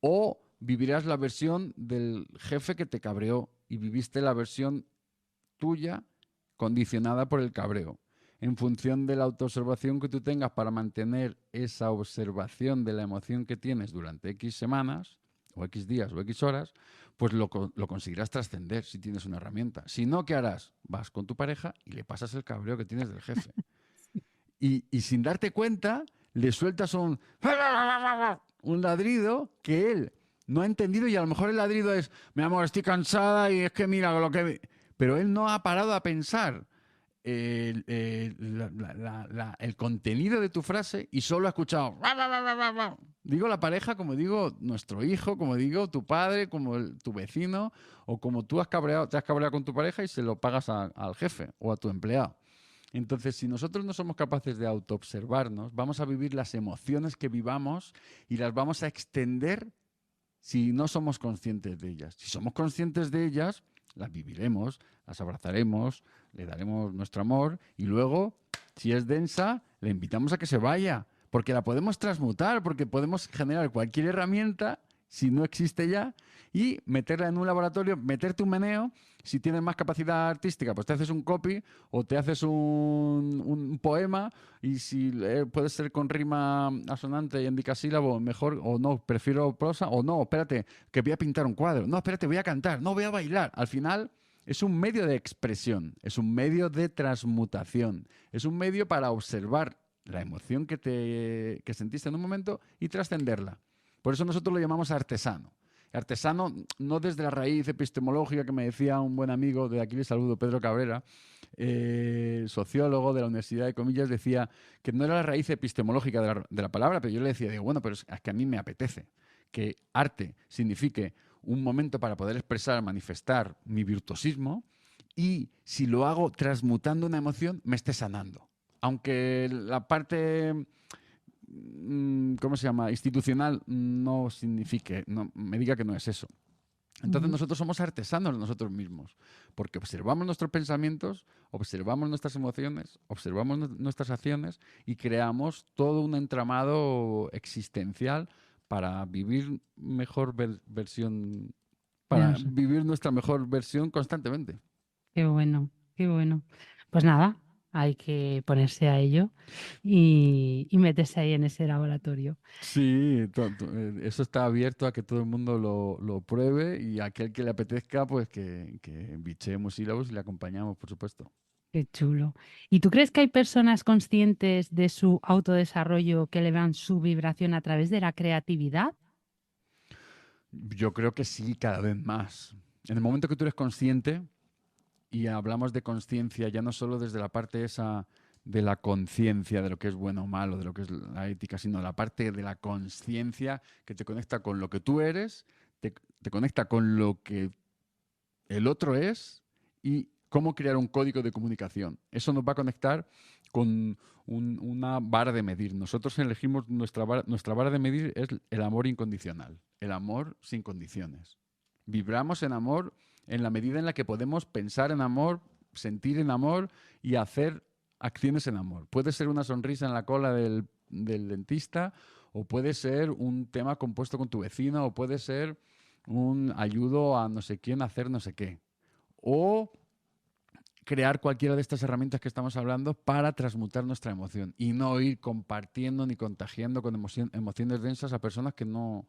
O vivirás la versión del jefe que te cabreó y viviste la versión tuya condicionada por el cabreo. En función de la autoobservación que tú tengas para mantener esa observación de la emoción que tienes durante X semanas, o X días, o X horas, pues lo conseguirás trascender si tienes una herramienta. Si no, ¿qué harás? Vas con tu pareja y le pasas el cabreo que tienes del jefe. Y sin darte cuenta, le sueltas un ladrido que él no ha entendido y a lo mejor el ladrido es, mi amor, estoy cansada y es que mira lo que... Pero él no ha parado a pensar el contenido de tu frase y solo ha escuchado. Digo la pareja, como digo nuestro hijo, como digo tu padre, como tu vecino, o como tú te has cabreado con tu pareja y se lo pagas al jefe o a tu empleado. Entonces, si nosotros no somos capaces de autoobservarnos, vamos a vivir las emociones que vivamos y las vamos a extender si no somos conscientes de ellas. Si somos conscientes de ellas, las viviremos, las abrazaremos, le daremos nuestro amor y luego, si es densa, le invitamos a que se vaya, porque la podemos transmutar, porque podemos generar cualquier herramienta, si no existe ya, y meterla en un laboratorio, meterte un meneo. Si tienes más capacidad artística, pues te haces un copy o te haces un poema, y si puede ser con rima asonante y endicasílabo, mejor, o no, prefiero prosa, o no, espérate, que voy a pintar un cuadro, no, espérate, voy a cantar, no, voy a bailar. Al final es un medio de expresión, es un medio de transmutación, es un medio para observar la emoción que sentiste en un momento y trascenderla. Por eso nosotros lo llamamos artesano. Artesano no desde la raíz epistemológica que me decía un buen amigo, de aquí le saludo, Pedro Cabrera, sociólogo de la Universidad de Comillas, decía que no era la raíz epistemológica de la palabra, pero yo le decía, digo, bueno, pero es que a mí me apetece que arte signifique un momento para poder expresar, manifestar mi virtuosismo, y si lo hago transmutando una emoción, me esté sanando. Aunque la parte, ¿cómo se llama?, institucional no signifique, no, me diga que no es eso. Entonces Ujú. nosotros somos artesanos de nosotros mismos, porque observamos nuestros pensamientos, observamos nuestras emociones, observamos nuestras acciones y creamos todo un entramado existencial para vivir De para nosotros. vivir nuestra mejor versión constantemente. Qué bueno, qué bueno. Pues nada, hay que ponerse a ello y meterse ahí en ese laboratorio. Sí, eso está abierto a que todo el mundo lo pruebe y a aquel que le apetezca, pues que bichemos sílabos y le acompañamos, por supuesto. Qué chulo. ¿Y tú crees que hay personas conscientes de su autodesarrollo que elevan su vibración a través de la creatividad? Yo creo que sí, cada vez más. En el momento que tú eres consciente, y hablamos de conciencia ya no solo desde la parte esa de la conciencia de lo que es bueno o malo, de lo que es la ética, sino la parte de la conciencia que te conecta con lo que tú eres, te conecta con lo que el otro es y cómo crear un código de comunicación. Eso nos va a conectar con una vara de medir. Nosotros elegimos nuestra vara de medir es el amor incondicional, el amor sin condiciones. Vibramos en amor en la medida en la que podemos pensar en amor, sentir en amor y hacer acciones en amor. Puede ser una sonrisa en la cola del dentista, o puede ser un tema compuesto con tu vecino, o puede ser un ayudo a no sé quién a hacer no sé qué. O crear cualquiera de estas herramientas que estamos hablando para transmutar nuestra emoción y no ir compartiendo ni contagiando con emociones densas a personas que no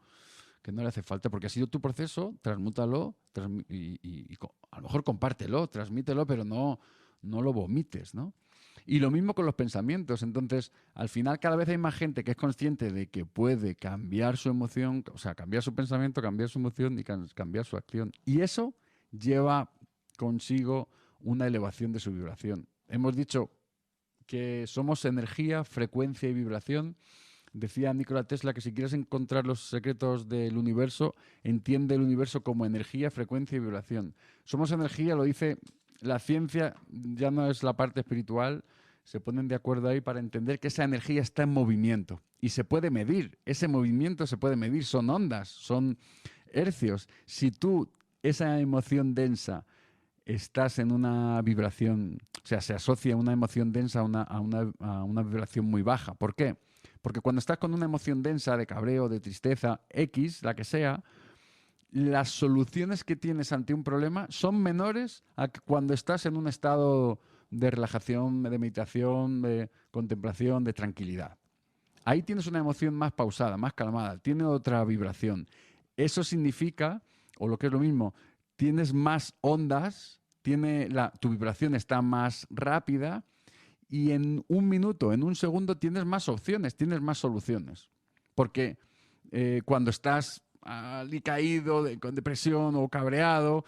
le hace falta, porque ha sido tu proceso, transmútalo a lo mejor compártelo, transmítelo, pero no lo vomites, ¿no? Y lo mismo con los pensamientos. Entonces, al final cada vez hay más gente que es consciente de que puede cambiar su emoción, o sea, cambiar su pensamiento, cambiar su emoción y cambiar su acción. Y eso lleva consigo una elevación de su vibración. Hemos dicho que somos energía, frecuencia y vibración. Decía Nikola Tesla que si quieres encontrar los secretos del universo, entiende el universo como energía, frecuencia y vibración. Somos energía, lo dice la ciencia, ya no es la parte espiritual, se ponen de acuerdo ahí para entender que esa energía está en movimiento y se puede medir, ese movimiento se puede medir, son ondas, son hercios. Si tú, esa emoción densa, estás en una vibración, o sea, se asocia una emoción densa a una vibración muy baja. ¿Por qué? Porque cuando estás con una emoción densa de cabreo, de tristeza, X, la que sea, las soluciones que tienes ante un problema son menores a cuando estás en un estado de relajación, de meditación, de contemplación, de tranquilidad. Ahí tienes una emoción más pausada, más calmada, tiene otra vibración. Eso significa, o lo que es lo mismo, tienes más ondas, tu vibración está más rápida y en un minuto, en un segundo tienes más opciones, tienes más soluciones. Porque cuando estás caído, con depresión o cabreado,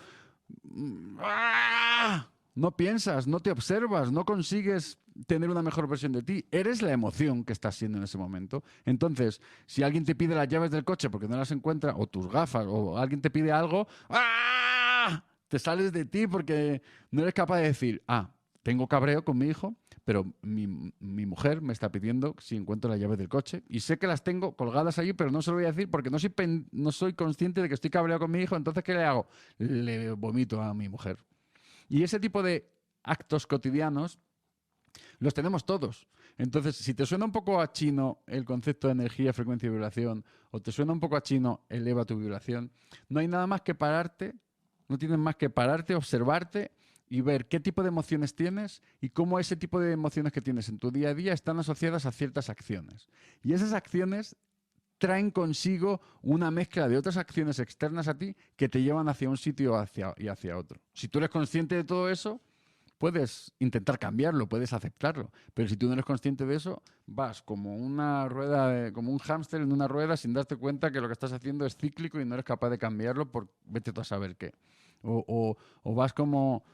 ¡ah!, no piensas, no te observas, no consigues tener una mejor versión de ti. Eres la emoción que estás siendo en ese momento. Entonces, si alguien te pide las llaves del coche porque no las encuentra, o tus gafas, o alguien te pide algo, ¡ah!, te sales de ti porque no eres capaz de decir, tengo cabreo con mi hijo, pero mi mujer me está pidiendo si encuentro las llaves del coche y sé que las tengo colgadas allí, pero no se lo voy a decir porque no soy consciente de que estoy cabreado con mi hijo. Entonces, ¿qué le hago? Le vomito a mi mujer. Y ese tipo de actos cotidianos los tenemos todos. Entonces, si te suena un poco a chino el concepto de energía, frecuencia y vibración, o te suena un poco a chino, eleva tu vibración, no hay nada más que pararte, no tienes más que pararte, observarte y ver qué tipo de emociones tienes y cómo ese tipo de emociones que tienes en tu día a día están asociadas a ciertas acciones. Y esas acciones traen consigo una mezcla de otras acciones externas a ti que te llevan hacia un sitio y hacia otro. Si tú eres consciente de todo eso, puedes intentar cambiarlo, puedes aceptarlo. Pero si tú no eres consciente de eso, vas como una rueda, como un hámster en una rueda sin darte cuenta que lo que estás haciendo es cíclico y no eres capaz de cambiarlo por vete tú a saber qué. O vas como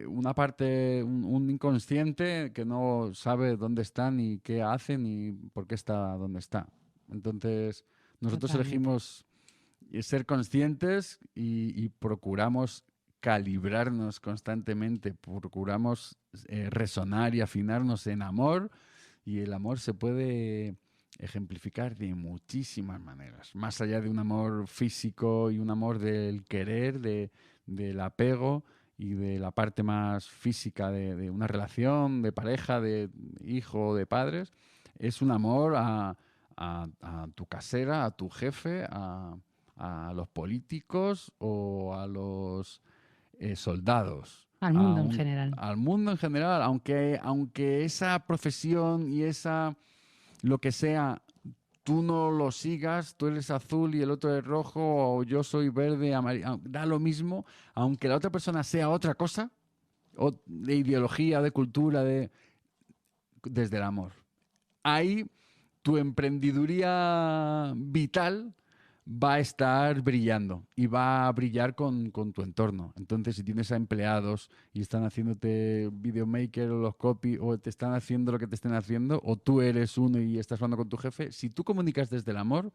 una parte, un inconsciente que no sabe dónde está, ni qué hace, ni por qué está donde está. Entonces, nosotros Totalmente. elegimos ser conscientes y procuramos calibrarnos constantemente, procuramos resonar y afinarnos en amor, y el amor se puede ejemplificar de muchísimas maneras, más allá de un amor físico y un amor del querer, del apego y de la parte más física de una relación de pareja, de hijo, de padres. Es un amor a tu casera, a tu jefe, a los políticos o a los soldados. Al mundo en general. Al mundo en general, aunque esa profesión y lo que sea, tú no lo sigas, tú eres azul y el otro es rojo, o yo soy verde, amarillo, da lo mismo, aunque la otra persona sea otra cosa, o de ideología, de cultura, desde el amor. Ahí tu emprendiduría vital va a estar brillando y va a brillar con tu entorno. Entonces, si tienes a empleados y están haciéndote videomaker o los copy, o te están haciendo lo que te estén haciendo, o tú eres uno y estás hablando con tu jefe, si tú comunicas desde el amor,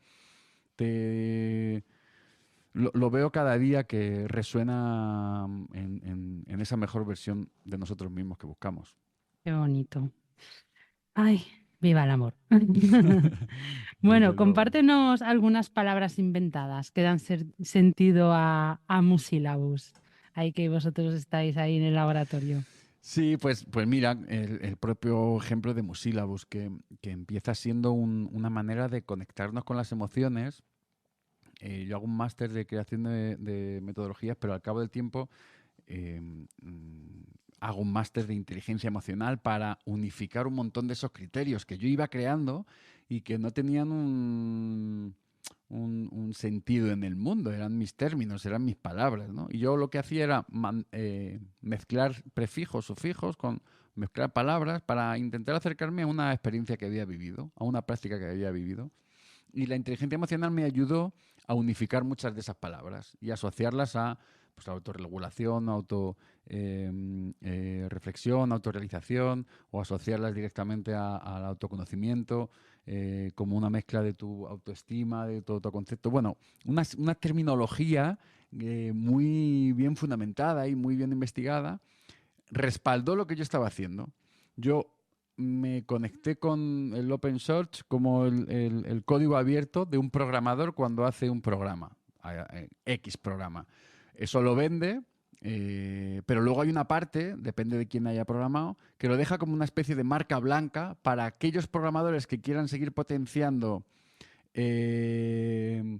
lo veo cada día que resuena en esa mejor versión de nosotros mismos que buscamos. Qué bonito. Ay, viva el amor. Desde Bueno, luego. compártenos algunas palabras inventadas que dan sentido a Musílabus. Ahí que vosotros estáis ahí en el laboratorio. Sí, pues mira, el propio ejemplo de Musílabus, que empieza siendo una manera de conectarnos con las emociones. Yo hago un máster de creación de metodologías, pero al cabo del tiempo hago un máster de inteligencia emocional para unificar un montón de esos criterios que yo iba creando y que no tenían un sentido en el mundo, eran mis términos, eran mis palabras, ¿no? Y yo lo que hacía era mezclar prefijos, sufijos, mezclar palabras para intentar acercarme a una experiencia que había vivido, a una práctica que había vivido. Y la inteligencia emocional me ayudó a unificar muchas de esas palabras y asociarlas a pues, autorregulación, reflexión, autorrealización, o asociarlas directamente al autoconocimiento, como una mezcla de tu autoestima, de tu autoconcepto. Bueno, una terminología muy bien fundamentada y muy bien investigada respaldó lo que yo estaba haciendo. Yo me conecté con el open source como el código abierto de un programador cuando hace un programa, X programa. Eso lo vende, pero luego hay una parte, depende de quién haya programado, que lo deja como una especie de marca blanca para aquellos programadores que quieran seguir potenciando ese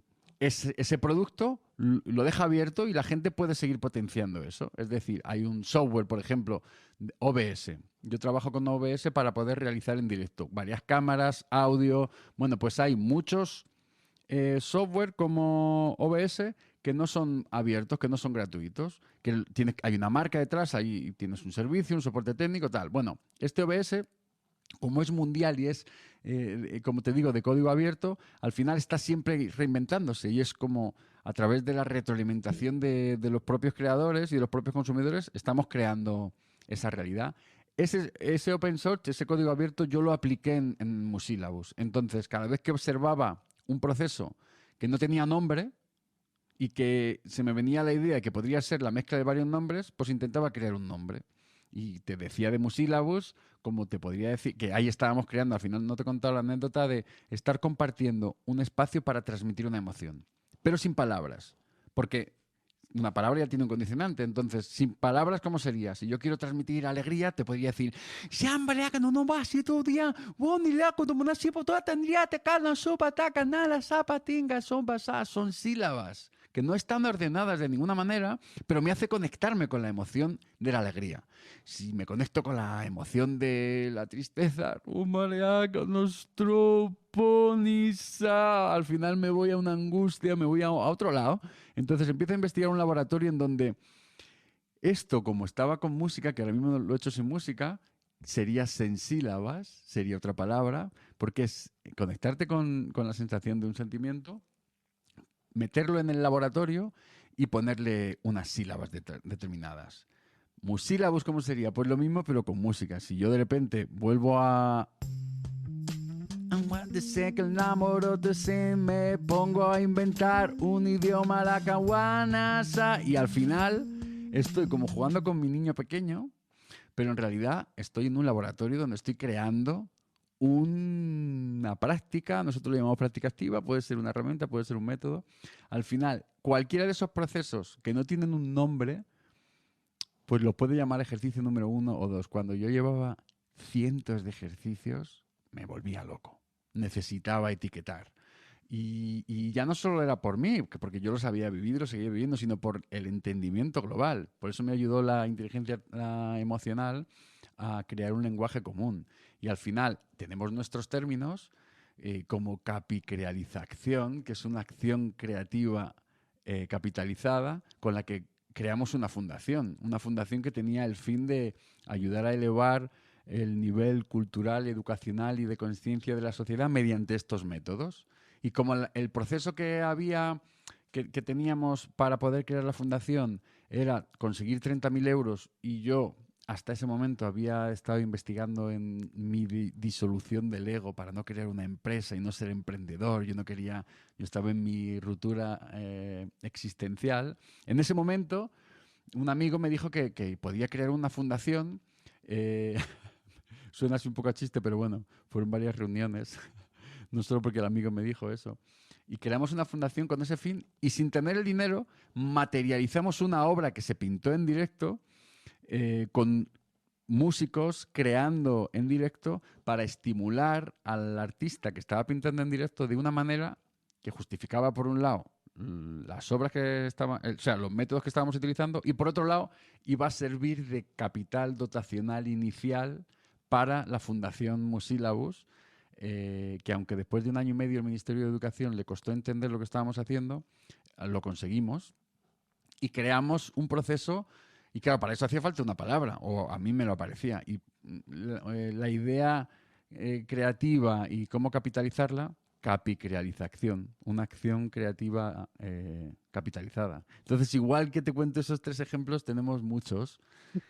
producto, lo deja abierto y la gente puede seguir potenciando eso. Es decir, hay un software, por ejemplo, OBS. Yo trabajo con OBS para poder realizar en directo varias cámaras, audio. Bueno, pues hay muchos software como OBS que no son abiertos, que no son gratuitos, que hay una marca detrás, ahí tienes un servicio, un soporte técnico, tal. Bueno, este OBS, como es mundial y es, como te digo, de código abierto, al final está siempre reinventándose y es como a través de la retroalimentación de los propios creadores y de los propios consumidores estamos creando esa realidad. Ese open source, ese código abierto, yo lo apliqué en Musílabus. Entonces, cada vez que observaba un proceso que no tenía nombre y que se me venía la idea de que podría ser la mezcla de varios nombres, pues intentaba crear un nombre. Y te decía de Musílabus, como te podría decir, que ahí estábamos creando, al final no te he contado la anécdota de estar compartiendo un espacio para transmitir una emoción, pero sin palabras, porque una palabra ya tiene un condicionante, entonces, sin palabras, ¿cómo sería? Si yo quiero transmitir alegría, te podría decir, siempre que no va así todo día, bueno, y como una sipo toda tendría te calma sopa taca nada zapatinga son sílabas que no están ordenadas de ninguna manera, pero me hace conectarme con la emoción de la alegría. Si me conecto con la emoción de la tristeza, al final me voy a una angustia, me voy a otro lado. Entonces empiezo a investigar un laboratorio en donde esto, como estaba con música, que ahora mismo lo he hecho sin música, sería sensílabas, sería otra palabra, porque es conectarte con la sensación de un sentimiento, meterlo en el laboratorio y ponerle unas sílabas determinadas. Musílabus, ¿cómo sería? Pues lo mismo, pero con música. Si yo de repente vuelvo a... me pongo a inventar un idioma lacahuanasa y al final estoy como jugando con mi niño pequeño, pero en realidad estoy en un laboratorio donde estoy creando una práctica, nosotros lo llamamos práctica activa, puede ser una herramienta, puede ser un método. Al final, cualquiera de esos procesos que no tienen un nombre, pues los puede llamar ejercicio número 1 o 2. Cuando yo llevaba cientos de ejercicios, me volvía loco. Necesitaba etiquetar. Y ya no solo era por mí, porque yo los había vivido y los seguía viviendo, sino por el entendimiento global. Por eso me ayudó la inteligencia emocional a crear un lenguaje común. Y al final tenemos nuestros términos como capicrealización, que es una acción creativa capitalizada con la que creamos una fundación que tenía el fin de ayudar a elevar el nivel cultural, educacional y de conciencia de la sociedad mediante estos métodos. Y como el proceso que teníamos para poder crear la fundación era conseguir 30.000 euros y yo hasta ese momento había estado investigando en mi disolución del ego para no crear una empresa y no ser emprendedor, yo estaba en mi ruptura existencial. En ese momento, un amigo me dijo que podía crear una fundación. Suena así un poco a chiste, pero bueno, fueron varias reuniones. No solo porque el amigo me dijo eso. Y creamos una fundación con ese fin y sin tener el dinero materializamos una obra que se pintó en directo con músicos creando en directo para estimular al artista que estaba pintando en directo de una manera que justificaba, por un lado, las obras que estaban, o sea, los métodos que estábamos utilizando, y por otro lado, iba a servir de capital dotacional inicial para la Fundación Musilabus, que aunque después de 1 año y medio el Ministerio de Educación le costó entender lo que estábamos haciendo, lo conseguimos y creamos un proceso. Y claro, para eso hacía falta una palabra, o a mí me lo parecía. Y la idea creativa y cómo capitalizarla, capicrealización, una acción creativa capitalizada. Entonces, igual que te cuento esos 3 ejemplos, tenemos muchos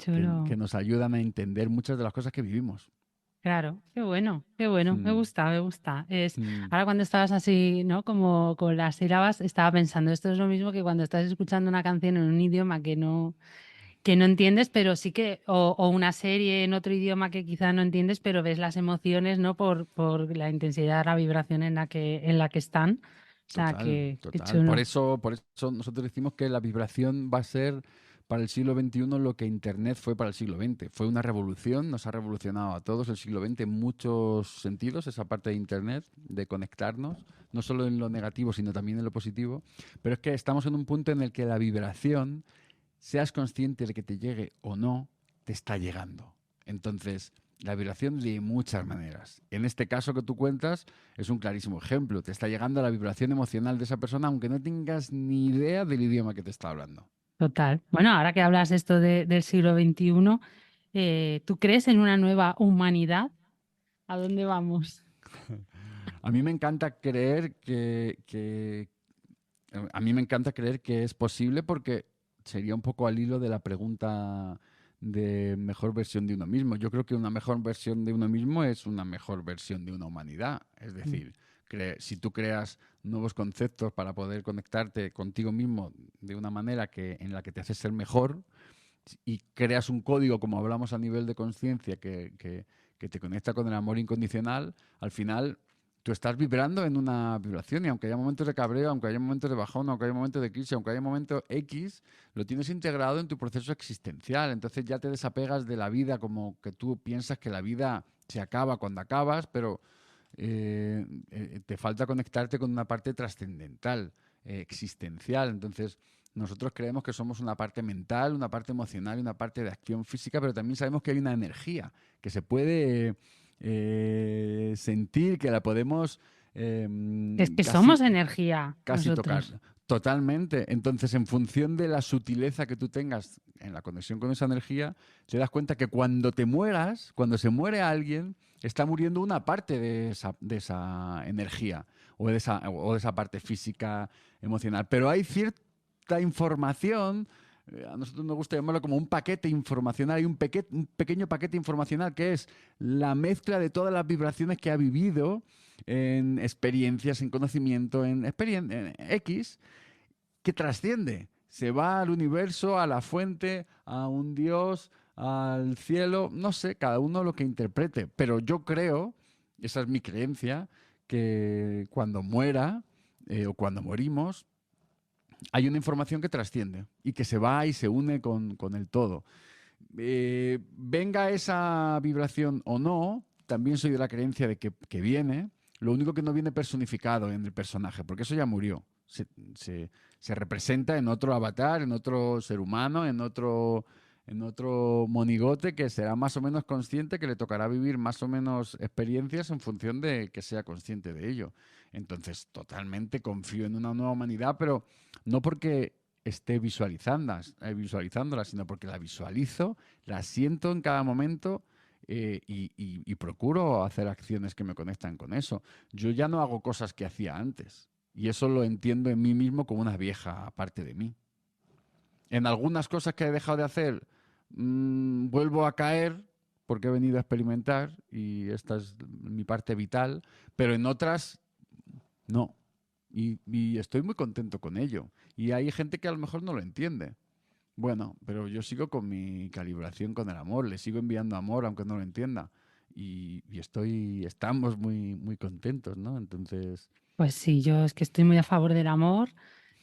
que nos ayudan a entender muchas de las cosas que vivimos. Claro, qué bueno, me gusta, me gusta. Mm. Ahora cuando estabas así, ¿no? Como con las sílabas, estaba pensando, esto es lo mismo que cuando estás escuchando una canción en un idioma que no entiendes, pero sí que, o una serie en otro idioma que quizá no entiendes, pero ves las emociones, ¿no? Por la intensidad, la vibración en la que están. O sea, Total, qué total. Por chulo. eso, por eso nosotros decimos que la vibración va a ser para el siglo XXI lo que Internet fue para el siglo XX. Fue una revolución, nos ha revolucionado a todos el siglo XX en muchos sentidos, esa parte de Internet, de conectarnos, no solo en lo negativo, sino también en lo positivo. Pero es que estamos en un punto en el que la vibración, seas consciente de que te llegue o no, te está llegando. Entonces, la vibración de muchas maneras. En este caso que tú cuentas es un clarísimo ejemplo. Te está llegando la vibración emocional de esa persona aunque no tengas ni idea del idioma que te está hablando. Total. Bueno, ahora que hablas esto del siglo XXI, ¿tú crees en una nueva humanidad? ¿A dónde vamos? A mí me encanta creer a mí me encanta creer que es posible porque sería un poco al hilo de la pregunta de mejor versión de uno mismo. Yo creo que una mejor versión de uno mismo es una mejor versión de una humanidad. Es decir, si tú creas nuevos conceptos para poder conectarte contigo mismo de una manera en la que te hace ser mejor y creas un código, como hablamos a nivel de conciencia, que te conecta con el amor incondicional, al final tú estás vibrando en una vibración y aunque haya momentos de cabreo, aunque haya momentos de bajón, aunque haya momentos de crisis, aunque haya momentos X, lo tienes integrado en tu proceso existencial. Entonces ya te desapegas de la vida como que tú piensas que la vida se acaba cuando acabas, pero te falta conectarte con una parte trascendental, existencial. Entonces nosotros creemos que somos una parte mental, una parte emocional y una parte de acción física, pero también sabemos que hay una energía que se puede sentir, que la podemos Es que casi, somos energía casi tocar. nosotros. Totalmente. Entonces, en función de la sutileza que tú tengas en la conexión con esa energía, te das cuenta que cuando te mueras, cuando se muere alguien, está muriendo una parte de esa energía o de esa parte física, emocional. Pero hay cierta información, a nosotros nos gusta llamarlo como un paquete informacional, hay un pequeño paquete informacional que es la mezcla de todas las vibraciones que ha vivido en experiencias, en conocimiento, en X, que trasciende. se va al universo, a la fuente, a un Dios, al cielo, no sé, cada uno lo que interprete, pero yo creo, esa es mi creencia, que cuando muera o cuando morimos, hay una información que trasciende y que se va y se une con el todo. Venga esa vibración o no, también soy de la creencia de que viene, lo único que no viene personificado en el personaje, porque eso ya murió. Se representa en otro avatar, en otro ser humano, en otro monigote que será más o menos consciente, que le tocará vivir más o menos experiencias en función de que sea consciente de ello. Entonces, totalmente confío en una nueva humanidad, pero no porque esté visualizándola, sino porque la visualizo, la siento en cada momento y procuro hacer acciones que me conectan con eso. Yo ya no hago cosas que hacía antes. Y eso lo entiendo en mí mismo como una vieja parte de mí. En algunas cosas que he dejado de hacer, vuelvo a caer porque he venido a experimentar y esta es mi parte vital, pero en otras no. Y estoy muy contento con ello. Y hay gente que a lo mejor no lo entiende. Bueno, pero yo sigo con mi calibración con el amor, le sigo enviando amor aunque no lo entienda. Estamos muy, muy contentos, ¿no? Entonces, Pues sí, yo es que estoy muy a favor del amor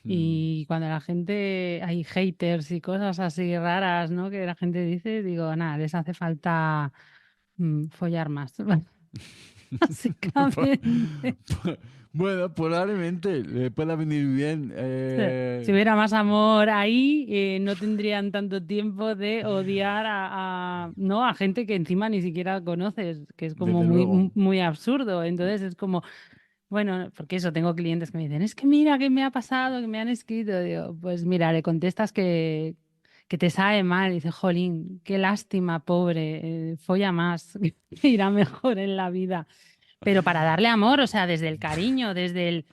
mm, y cuando la gente, hay haters y cosas así raras, ¿no? Que la gente dice, digo, nada, les hace falta follar más, básicamente. bueno, probablemente le pueda venir bien. Si hubiera más amor ahí, no tendrían tanto tiempo de odiar ¿no? A gente que encima ni siquiera conoces, que es como Desde luego. muy absurdo. Entonces es como, bueno, porque eso, tengo clientes que me dicen, es que mira qué me ha pasado, que me han escrito. Digo, pues mira, le contestas que te sabe mal. Y dice, jolín, qué lástima, pobre, folla más, irá mejor en la vida. Pero para darle amor, o sea, desde el cariño, desde el,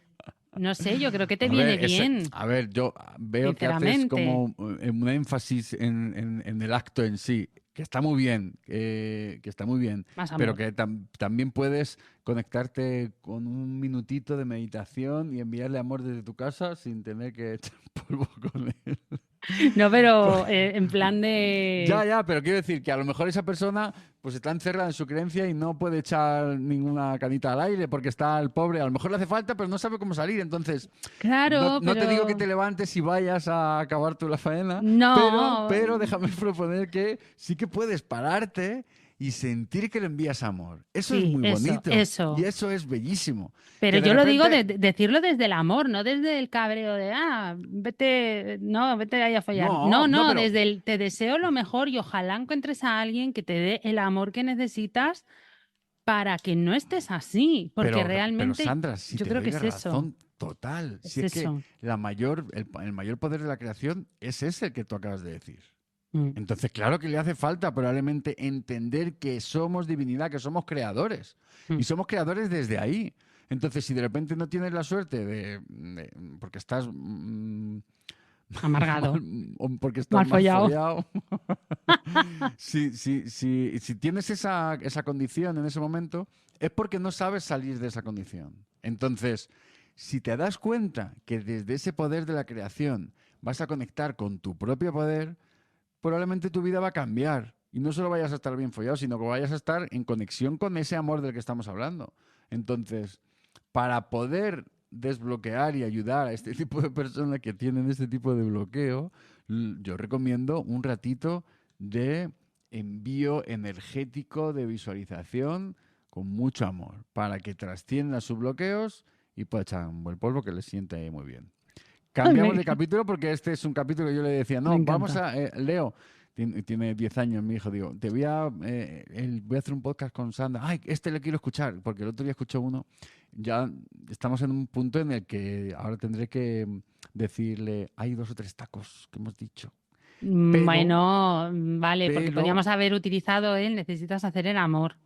no sé, yo creo que te viene bien, A ver, yo veo que haces sinceramente. como un énfasis en el acto en sí, que está muy bien, que está muy bien, Más pero amor. que también puedes conectarte con un minutito de meditación y enviarle amor desde tu casa sin tener que echar polvo con él. No, pero en plan de... Ya, pero quiero decir que a lo mejor esa persona pues está encerrada en su creencia y no puede echar ninguna canita al aire porque está el pobre, a lo mejor le hace falta, pero no sabe cómo salir. Entonces, Claro, no te digo que pero... te levantes y vayas a acabar tú la faena, No, pero déjame proponer que sí que puedes pararte y sentir que le envías amor. Eso es sí, muy eso, bonito y eso. eso es bellísimo. Pero Que de yo lo digo repente, decirlo desde el amor, no desde el cabreo de, vete, no, vete ahí a follar. no, No, no, no, pero, desde el te deseo lo mejor y ojalá encuentres a alguien que te dé el amor que necesitas para que no estés así, porque pero realmente Sandra, si yo te creo doy que la es eso, razón total, si es es que eso. el mayor poder de la creación es ese que tú acabas de decir. Mm, Entonces, claro que le hace falta probablemente entender que somos divinidad, que somos creadores. mm. Y somos creadores desde ahí. Entonces, si de repente no tienes la suerte porque estás Amargado, o porque estás mal mal follado. follado, si tienes esa condición en ese momento, es porque no sabes salir de esa condición. Entonces, si te das cuenta que desde ese poder de la creación vas a conectar con tu propio poder, probablemente tu vida va a cambiar. Y no solo vayas a estar bien follado, sino que vayas a estar en conexión con ese amor del que estamos hablando. Entonces, para poder desbloquear y ayudar a este tipo de personas que tienen este tipo de bloqueo, yo recomiendo un ratito de envío energético de visualización con mucho amor para que trascienda sus bloqueos y pueda echar un buen polvo que les siente muy bien. Cambiamos Me, de capítulo porque este es un capítulo que yo le decía, me no, vamos encanta. a, Leo, tiene 10 años mi hijo, digo, voy a hacer un podcast con Sandra, ay, este le quiero escuchar, porque el otro día escuché uno, ya estamos en un punto en el que ahora tendré que decirle, hay 2 o 3 tacos que hemos dicho, pero, Bueno, vale, porque pero, podríamos haber utilizado el necesitas hacer el amor.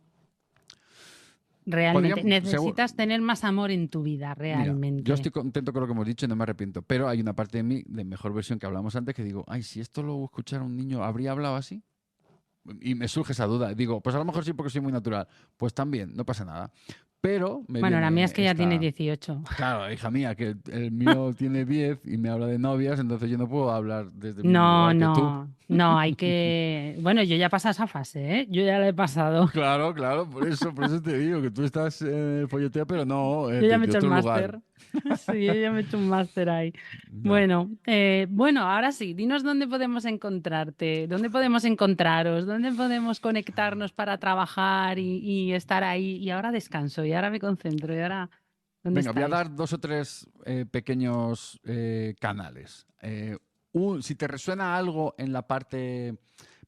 Realmente, podríamos, necesitas tener más amor en tu vida, mira, yo realmente. estoy contento con lo que hemos dicho y no me arrepiento, pero hay una parte de mí, de mejor versión que hablamos antes, que digo, ay, si esto lo escuchara un niño, ¿habría hablado así? Y me surge esa duda. Digo, pues a lo mejor sí porque soy muy natural. Pues también, no pasa nada. pero me Bueno, la mía es viene que ya tiene esta... 18. Claro, hija mía, que el mío tiene 10 y me habla de novias, entonces yo no puedo hablar desde el mismo No, lugar que tú. no, no, hay que... Bueno, yo ya he pasado esa fase, ¿eh? Yo ya la he pasado. Claro, claro, por eso te digo que tú estás en el folloteo, pero no Yo ya me he desde hecho el otro lugar. máster. Sí, yo ya me he hecho un máster ahí. Ya. Bueno, ahora sí, dinos dónde podemos encontrarte, dónde podemos encontraros, dónde podemos conectarnos para trabajar y estar ahí. Y ahora descanso, y ahora me concentro, y ahora, ¿dónde Venga, voy a estáis? dar dos o tres pequeños canales. Si te resuena algo en la parte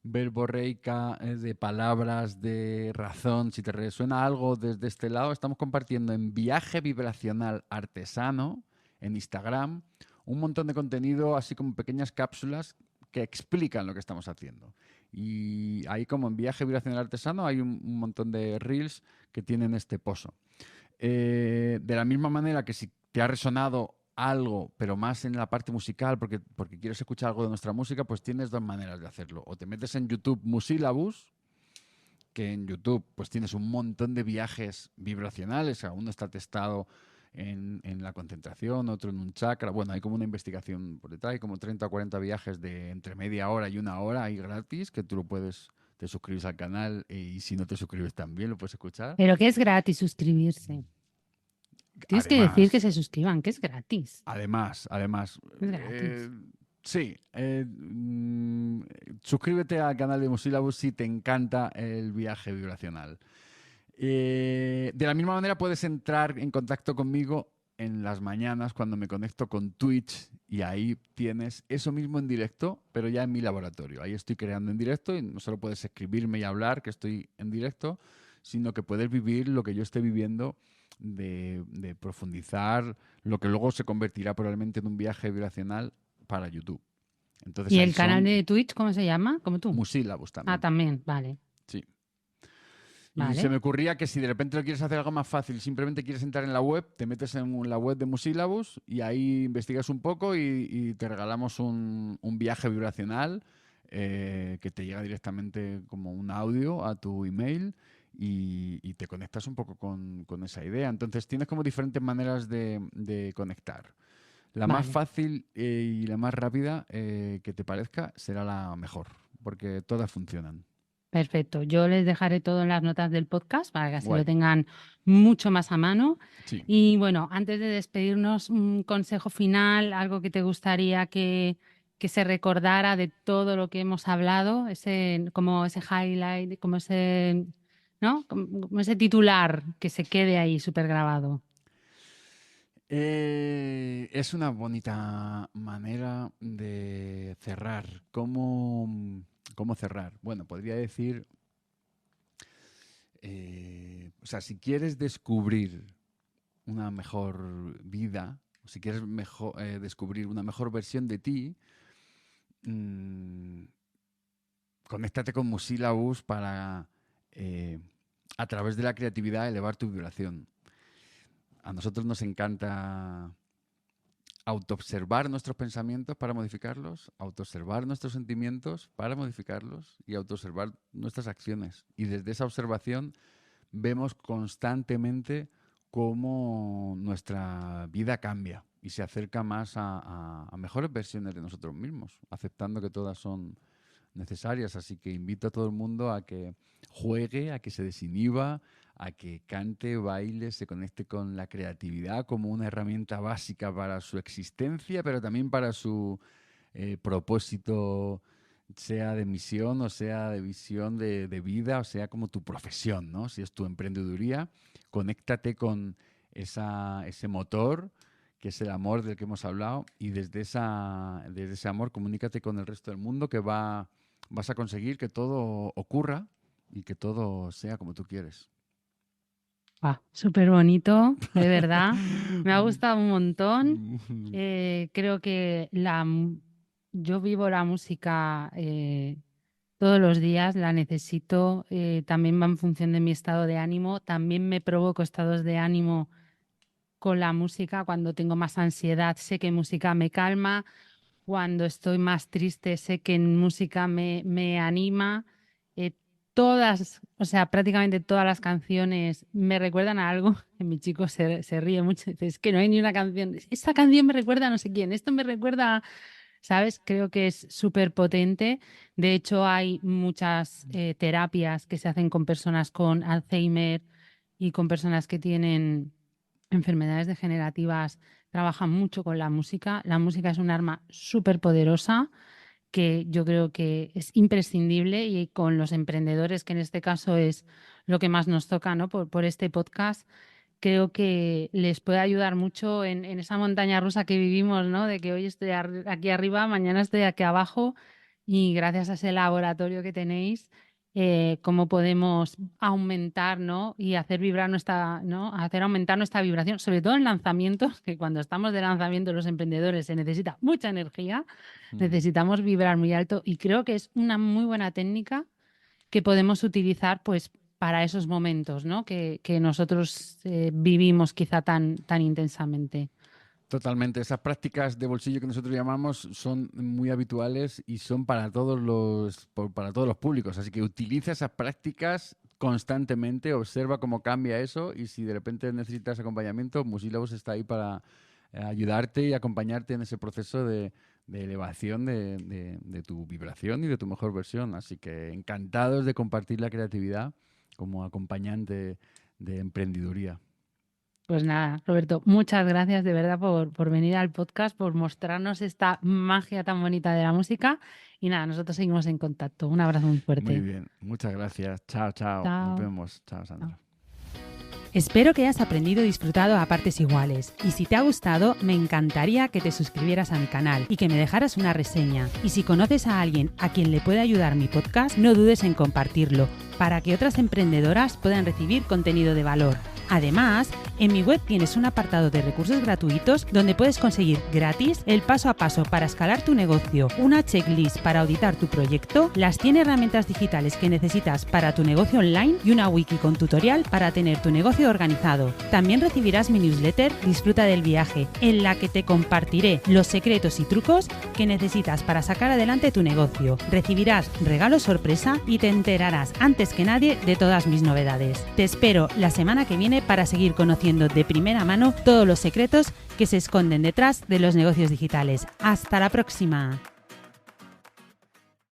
verborreica de palabras, de razón, si te resuena algo desde este lado, estamos compartiendo en Viaje Vibracional Artesano, en Instagram, un montón de contenido, así como pequeñas cápsulas que explican lo que estamos haciendo. Y ahí como en Viaje Vibracional Artesano hay un montón de reels que tienen este pozo. De la misma manera que si te ha resonado algo, pero más en la parte musical, porque quieres escuchar algo de nuestra música, pues tienes dos maneras de hacerlo. O te metes en YouTube Musilabus, que en YouTube pues tienes un montón de viajes vibracionales, uno está testado en la concentración, otro en un chakra, bueno, hay como una investigación por detrás, hay como 30 o 40 viajes de entre media hora y una hora ahí gratis, que tú lo puedes, te suscribes al canal y si no te suscribes también lo puedes escuchar. Pero que es gratis suscribirse. Tienes que decir que Además, se suscriban, que es gratis. además, Es gratis. sí, suscríbete al canal de Musilabus si te encanta el viaje vibracional. De la misma manera puedes entrar en contacto conmigo en las mañanas cuando me conecto con Twitch y ahí tienes eso mismo en directo, pero ya en mi laboratorio. Ahí estoy creando en directo y no solo puedes escribirme y hablar, que estoy en directo, sino que puedes vivir lo que yo esté viviendo de profundizar, lo que luego se convertirá probablemente en un viaje vibracional para YouTube. Entonces ¿Y ahí el canal son de Twitch cómo se llama? Como tú. Musílabus Ah, también. también, vale, Sí. Y se vale. me ocurría que si de repente lo quieres hacer algo más fácil, simplemente quieres entrar en la web, te metes en la web de Musilabus y ahí investigas un poco y te regalamos un viaje vibracional que te llega directamente como un audio a tu email y te conectas un poco con esa idea. Entonces tienes como diferentes maneras de conectar. La más Vale, fácil y la más rápida que te parezca será la mejor, porque todas funcionan. perfecto. Yo les dejaré todo en las notas del podcast para que así lo Guay. tengan mucho más a mano. Sí. Y bueno, antes de despedirnos, un consejo final, algo que te gustaría que se recordara de todo lo que hemos hablado, como ese highlight, como ese, ¿no? Como ese titular que se quede ahí súper grabado. Es una bonita manera de cerrar. ¿Cómo cerrar? Bueno, podría decir, o sea, si quieres descubrir una mejor vida, o si quieres descubrir una mejor versión de ti, mm, conéctate con Musilabus para, a través de la creatividad, elevar tu vibración. A nosotros nos encanta autoobservar nuestros pensamientos para modificarlos, autoobservar nuestros sentimientos para modificarlos y autoobservar nuestras acciones. Y desde esa observación vemos constantemente cómo nuestra vida cambia y se acerca más a mejores versiones de nosotros mismos, aceptando que todas son necesarias. Así que invito a todo el mundo a que juegue, a que se desinhiba, a que cante, baile, se conecte con la creatividad como una herramienta básica para su existencia, pero también para su propósito, sea de misión o sea de visión de vida, o sea como tu profesión, ¿no? Si es tu emprendeduría, conéctate con ese motor que es el amor del que hemos hablado, y desde ese amor comunícate con el resto del mundo que vas a conseguir que todo ocurra y que todo sea como tú quieres. Ah, súper bonito, de verdad. Me ha gustado un montón. Creo que yo vivo la música todos los días, la necesito. También va en función de mi estado de ánimo. También me provoco estados de ánimo con la música. Cuando tengo más ansiedad, sé que música me calma. Cuando estoy más triste, sé que música me anima. todas, o sea, prácticamente todas las canciones me recuerdan a algo. Mi chico se ríe mucho, dice, es que no hay ni una canción. Esta canción me recuerda a no sé quién, esto me recuerda, ¿sabes? Creo que es súper potente. De hecho, hay muchas terapias que se hacen con personas con Alzheimer y con personas que tienen enfermedades degenerativas. Trabajan mucho con la música. La música es un arma súper poderosa que yo creo que es imprescindible y con los emprendedores, que en este caso es lo que más nos toca, ¿no? Por este podcast, creo que les puede ayudar mucho en esa montaña rusa que vivimos, ¿no? De que hoy estoy aquí arriba, mañana estoy aquí abajo y gracias a ese laboratorio que tenéis, cómo podemos aumentar, ¿no? Y hacer vibrar nuestra, ¿no? Hacer aumentar nuestra vibración, sobre todo en lanzamientos, que cuando estamos de lanzamiento los emprendedores se necesita mucha energía, necesitamos vibrar muy alto y creo que es una muy buena técnica que podemos utilizar pues para esos momentos, ¿no? que nosotros vivimos quizá tan intensamente. Totalmente. Esas prácticas de bolsillo que nosotros llamamos son muy habituales y son para todos los públicos. Así que utiliza esas prácticas constantemente, observa cómo cambia eso y si de repente necesitas acompañamiento, Musílabus está ahí para ayudarte y acompañarte en ese proceso de elevación de tu vibración y de tu mejor versión. Así que encantados de compartir la creatividad como acompañante de emprendeduría. Pues nada, Roberto, muchas gracias de verdad por venir al podcast, por mostrarnos esta magia tan bonita de la música. Y nada, nosotros seguimos en contacto. Un abrazo muy fuerte. Muy bien, muchas gracias. Chao, chao. Nos vemos. Chao, Sandra. Chao. Espero que hayas aprendido y disfrutado a partes iguales. Y si te ha gustado, me encantaría que te suscribieras a mi canal y que me dejaras una reseña. Y si conoces a alguien a quien le pueda ayudar mi podcast, no dudes en compartirlo, para que otras emprendedoras puedan recibir contenido de valor. Además, en mi web tienes un apartado de recursos gratuitos donde puedes conseguir gratis el paso a paso para escalar tu negocio, una checklist para auditar tu proyecto, las 100 herramientas digitales que necesitas para tu negocio online y una wiki con tutorial para tener tu negocio organizado. También recibirás mi newsletter Disfruta del viaje, en la que te compartiré los secretos y trucos que necesitas para sacar adelante tu negocio. Recibirás regalos sorpresa y te enterarás antes que nadie de todas mis novedades. Te espero la semana que viene para seguir conociendo de primera mano todos los secretos que se esconden detrás de los negocios digitales. ¡Hasta la próxima!